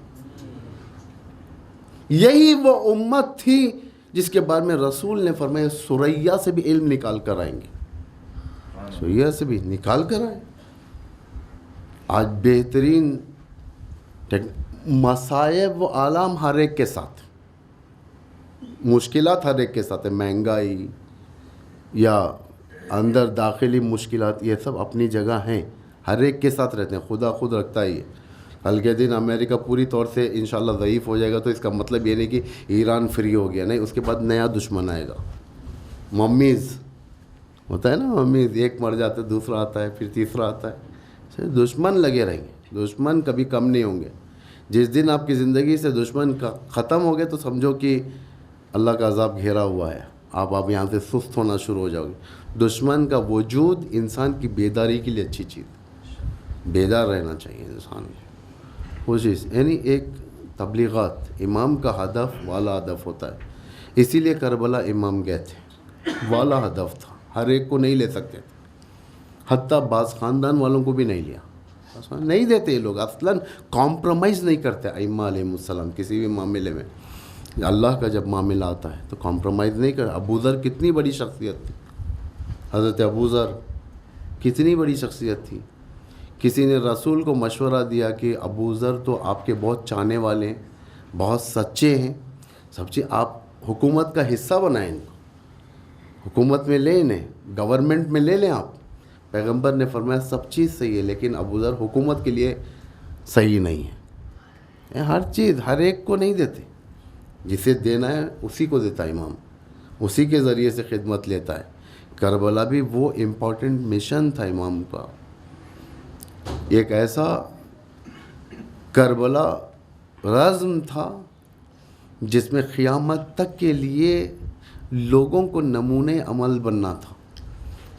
یہی وہ امت تھی جس کے بارے میں رسول نے فرمایا سریا سے بھی علم نکال کر آئیں گے، سریا سے بھی نکال کر آئیں۔ آج بہترین مصائب و آلام ہر ایک کے ساتھ، مشکلات ہر ایک کے ساتھ ہے، مہنگائی یا اندر داخلی مشکلات، یہ سب اپنی جگہ ہیں، ہر ایک کے ساتھ رہتے ہیں، خدا خود رکھتا ہے۔ یہ کل کے دن امریکہ پوری طور سے انشاءاللہ ضعیف ہو جائے گا تو اس کا مطلب یہ نہیں کہ ایران فری ہو گیا، نہیں، اس کے بعد نیا دشمن آئے گا۔ ممیز ہوتا ہے نا، ممیز، ایک مر جاتا ہے دوسرا آتا ہے، پھر تیسرا آتا ہے، دشمن لگے رہیں گے، دشمن کبھی کم نہیں ہوں گے۔ جس دن آپ کی زندگی سے دشمن ختم ہو گئے تو سمجھو کہ اللہ کا عذاب گھیرا ہوا ہے، آپ یہاں سے سست ہونا شروع ہو جاؤ گے۔ دشمن کا وجود انسان کی بیداری کے لیے اچھی چیز، بیدار رہنا چاہیے انسان کو، کوشش، یعنی ایک تبلیغات امام کا ہدف والا ہدف ہوتا ہے، اسی لیے کربلا امام گئے تھے، والا ہدف تھا، ہر ایک کو نہیں لے سکتے تھے، حتیٰ بعض خاندان والوں کو بھی نہیں لیا، نہیں دیتے یہ لوگ، اصلاً کمپرومائز نہیں کرتے ائمہ علیہ السلام کسی بھی معاملے میں۔ اللہ کا جب معاملہ آتا ہے تو کمپرومائز نہیں کرتا۔ ابو ذر کتنی بڑی شخصیت تھی، حضرت ابو ذر کتنی بڑی شخصیت تھی۔ کسی نے رسول کو مشورہ دیا کہ ابو ذر تو آپ کے بہت چاہنے والے ہیں، بہت سچے ہیں، سب چیز آپ حکومت کا حصہ بنائیں، ان کو حکومت میں لیں، انہیں گورنمنٹ میں لے لیں آپ۔ پیغمبر نے فرمایا سب چیز صحیح ہے لیکن ابو ذر حکومت کے لیے صحیح نہیں ہے۔ ہر چیز ہر ایک کو نہیں دیتے، جسے دینا ہے اسی کو دیتا ہے امام، اسی کے ذریعے سے خدمت لیتا ہے۔ کربلا بھی وہ امپورٹنٹ مشن تھا امام کا، ایک ایسا کربلا رزم تھا جس میں قیامت تک کے لیے لوگوں کو نمونے عمل بننا تھا،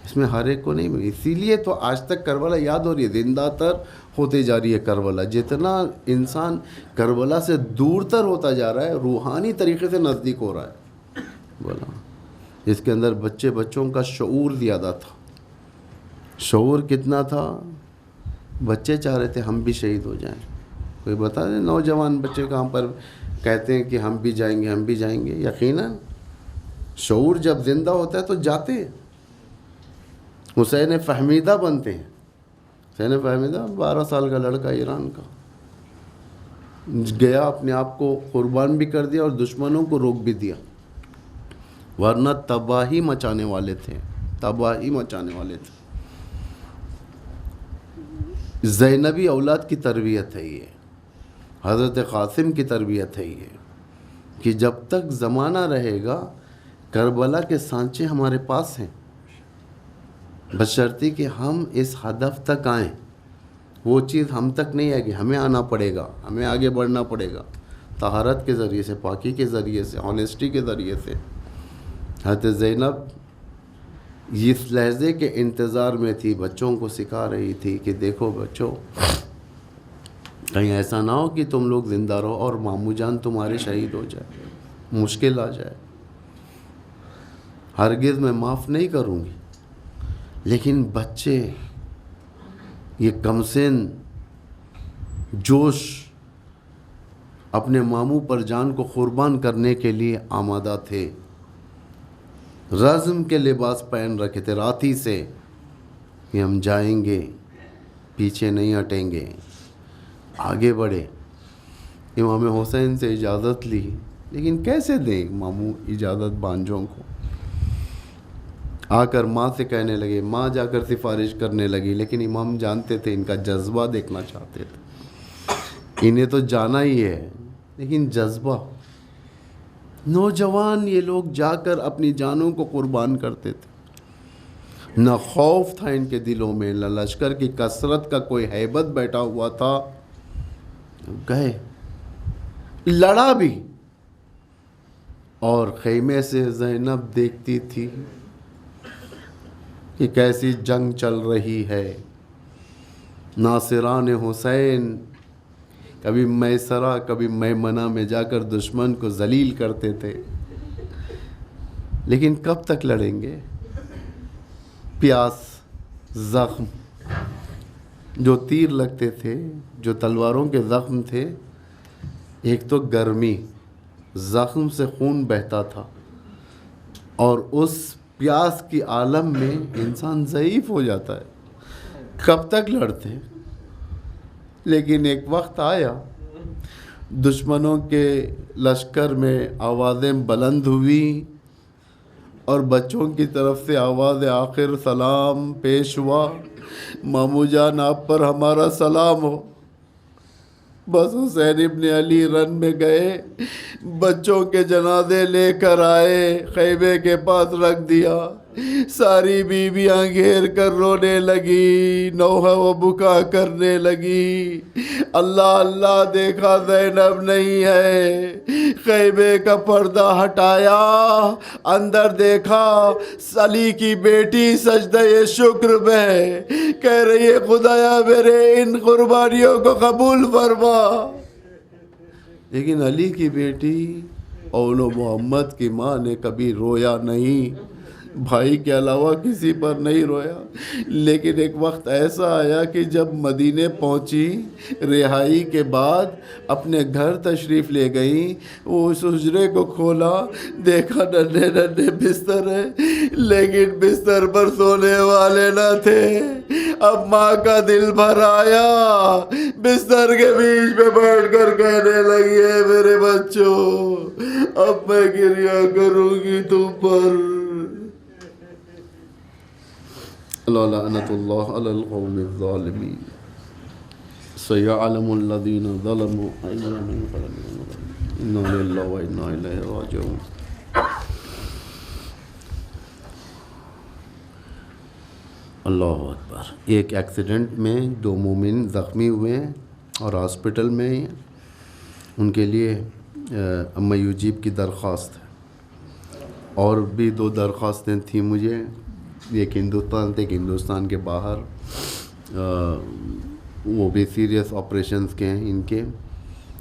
اس میں ہر ایک کو نہیں ملی۔ اسی لیے تو آج تک کربلا یاد ہو رہی ہے، زندہ تر ہوتے جا رہی ہے کربلا۔ جتنا انسان کربلا سے دور تر ہوتا جا رہا ہے، روحانی طریقے سے نزدیک ہو رہا ہے۔ بولا اس کے اندر بچوں کا شعور زیادہ تھا۔ شعور کتنا تھا؟ بچے چاہ رہے تھے ہم بھی شہید ہو جائیں۔ کوئی بتا دیں نوجوان بچے کہاں پر کہتے ہیں کہ ہم بھی جائیں گے، ہم بھی جائیں گے؟ یقیناً شعور جب زندہ ہوتا ہے تو جاتے ہیں۔ حسین فہمیدہ بنتے ہیں۔ حسین فہمیدہ 12 سال کا لڑکا ایران کا گیا، اپنے آپ کو قربان بھی کر دیا اور دشمنوں کو روک بھی دیا، ورنہ تباہی مچانے والے تھے، تباہی مچانے والے تھے۔ زینبی اولاد کی تربیت ہے یہ، حضرت قاسم کی تربیت ہے یہ، کہ جب تک زمانہ رہے گا کربلا کے سانچے ہمارے پاس ہیں، بشرطی کہ ہم اس ہدف تک آئیں، وہ چیز ہم تک نہیں آئے گی، ہمیں آنا پڑے گا، ہمیں آگے بڑھنا پڑے گا، طہارت کے ذریعے سے، پاکی کے ذریعے سے، آنیسٹی کے ذریعے سے۔ حضرت زینب اس لحظے کے انتظار میں تھی، بچوں کو سکھا رہی تھی کہ دیکھو بچوں، کہیں ایسا نہ ہو کہ تم لوگ زندہ رہو اور ماموں جان تمہارے شہید ہو جائے، مشکل آ جائے۔ ہرگز میں معاف نہیں کروں گی، لیکن بچے یہ کمسن جوش اپنے ماموں پر جان کو قربان کرنے کے لیے آمادہ تھے، رزم کے لباس پہن رکھے تھے رات ہی سے کہ ہم جائیں گے، پیچھے نہیں ہٹیں گے، آگے بڑھے۔ امام حسین سے اجازت لی، لیکن کیسے دیں ماموں اجازت بانجوں کو؟ آ کر ماں سے کہنے لگے، ماں جا کر سفارش کرنے لگی، لیکن امام جانتے تھے ان کا جذبہ دیکھنا چاہتے تھے، انہیں تو جانا ہی ہے، لیکن جذبہ، نوجوان یہ لوگ جا کر اپنی جانوں کو قربان کرتے تھے، نہ خوف تھا ان کے دلوں میں، نہ لشکر کی کثرت کا کوئی ہیبت بیٹھا ہوا تھا، گئے، لڑا بھی، اور خیمے سے زینب دیکھتی تھی کہ کیسی جنگ چل رہی ہے۔ ناصران حسین کبھی میسرہ کبھی میمنہ میں جا کر دشمن کو ذلیل کرتے تھے، لیکن کب تک لڑیں گے؟ پیاس، زخم، جو تیر لگتے تھے، جو تلواروں کے زخم تھے، ایک تو گرمی، زخم سے خون بہتا تھا، اور اس پیاس کی عالم میں انسان ضعیف ہو جاتا ہے، کب تک لڑتے؟ لیکن ایک وقت آیا، دشمنوں کے لشکر میں آوازیں بلند ہوئی اور بچوں کی طرف سے آواز آخر سلام پیش ہوا، ماموں جان آپ پر ہمارا سلام ہو۔ بس حسین ابن علی رن میں گئے، بچوں کے جنازے لے کر آئے، خیمے کے پاس رکھ دیا، ساری بیویاں گھیر کر رونے لگی، نوحہ و بکا کرنے لگی، اللہ اللہ دیکھا زینب نہیں ہے، خیمے کا پردہ ہٹایا، اندر دیکھا علی کی بیٹی سجدہ شکر میں کہہ رہی ہے خدایا میرے ان قربانیوں کو قبول فرما۔ لیکن علی کی بیٹی اول محمد کی ماں نے کبھی رویا نہیں، بھائی کے علاوہ کسی پر نہیں رویا، لیکن ایک وقت ایسا آیا کہ جب مدینے پہنچی، رہائی کے بعد اپنے گھر تشریف لے گئی، وہ اس حجرے کو کھولا، دیکھا ننھے ننھے بستر ہیں، لیکن بستر پر سونے والے نہ تھے۔ اب ماں کا دل بھر آیا، بستر کے بیچ میں بیٹھ کر کہنے لگی ہے میرے بچوں، اب میں گریہ کروں گی تم پر۔ لعنت اللہ علی القوم الظالمین، سیعلم الذین ظلموا ای منقلب انا للہ و انا الیہ راجعون۔ اللہ اکبر۔ ایک ایکسیڈنٹ میں 2 مومن زخمی ہوئے ہیں اور ہاسپٹل میں ہیں، ان کے لیے اما یوجیب کی درخواست ہے، اور بھی 2 درخواستیں تھیں مجھے، ایک ہندوستان سے، ایک ہندوستان کے باہر، وہ بھی سیریس آپریشنز کے ہیں ان کے،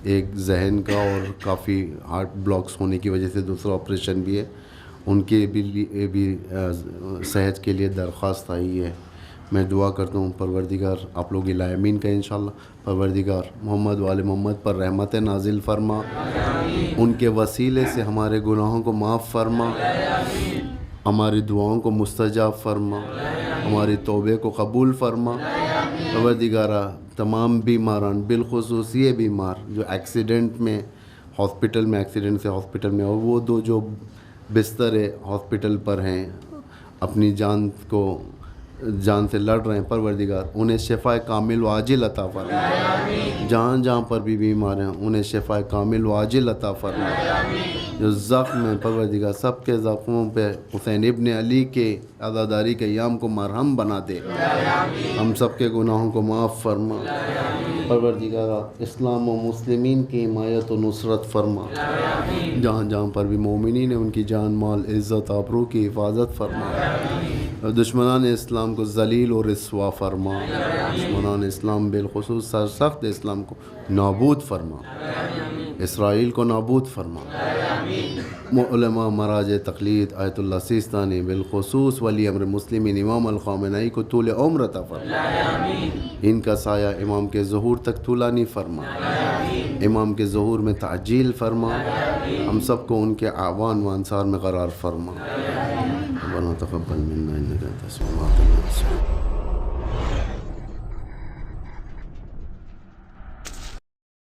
ایک ذہن کا اور کافی ہارٹ بلاکس ہونے کی وجہ سے دوسرا آپریشن بھی ہے، ان کے بھی صحت کے لیے درخواست آئی ہے۔ میں دعا کرتا ہوں پروردگار آپ لوگ الہامین کا انشاءاللہ، پروردگار محمد وآل محمد پر رحمت نازل فرما، ان کے وسیلے سے ہمارے گناہوں کو معاف فرما، ہماری دعاؤں کو مستجاب فرما، ہماری توبے کو قبول فرما۔ پروردگارہ تمام بیماران، بالخصوص یہ بیمار جو ایکسیڈنٹ میں ہاسپٹل میں، ایکسیڈنٹ سے ہاسپٹل میں، اور وہ 2 جو بستر ہاسپٹل پر ہیں، اپنی جان سے لڑ رہے ہیں، پروردگار انہیں شفا کامل و عاجل عطا فرما، جہاں جہاں پر بھی بیمار ہیں انہیں شفا کامل و عاجل عطا فرما۔ جو زخم ہیں پروردگار سب کے زخموں پہ حسین ابن علی کے عزاداری کے ایام کو مرہم بنا دے، ہم سب کے گناہوں کو معاف فرما پروردگار، اسلام و مسلمین کی حمایت و نصرت فرما، جہاں جہاں پر بھی مومنین ہیں ان کی جان مال عزت آبرو کی حفاظت فرما، اور دشمنان اسلام کو ذلیل و رسوا فرما، دشمنان اسلام بالخصوص سرسخت اسلام کو نابود فرما، اسرائیل کو نابود فرما، علماء مراجع تقلید آیت اللہ سیستانی بالخصوص ولی امر مسلمین امام الخامنئی کو طول عمر عطا فرما، ان کا سایہ امام کے ظہور تک طولانی فرما، امام کے ظہور میں تعجیل فرما، ہم سب کو ان کے اعوان و انصار میں قرار فرما۔ ربنا تقبل منا انک انت السمیع العلیم۔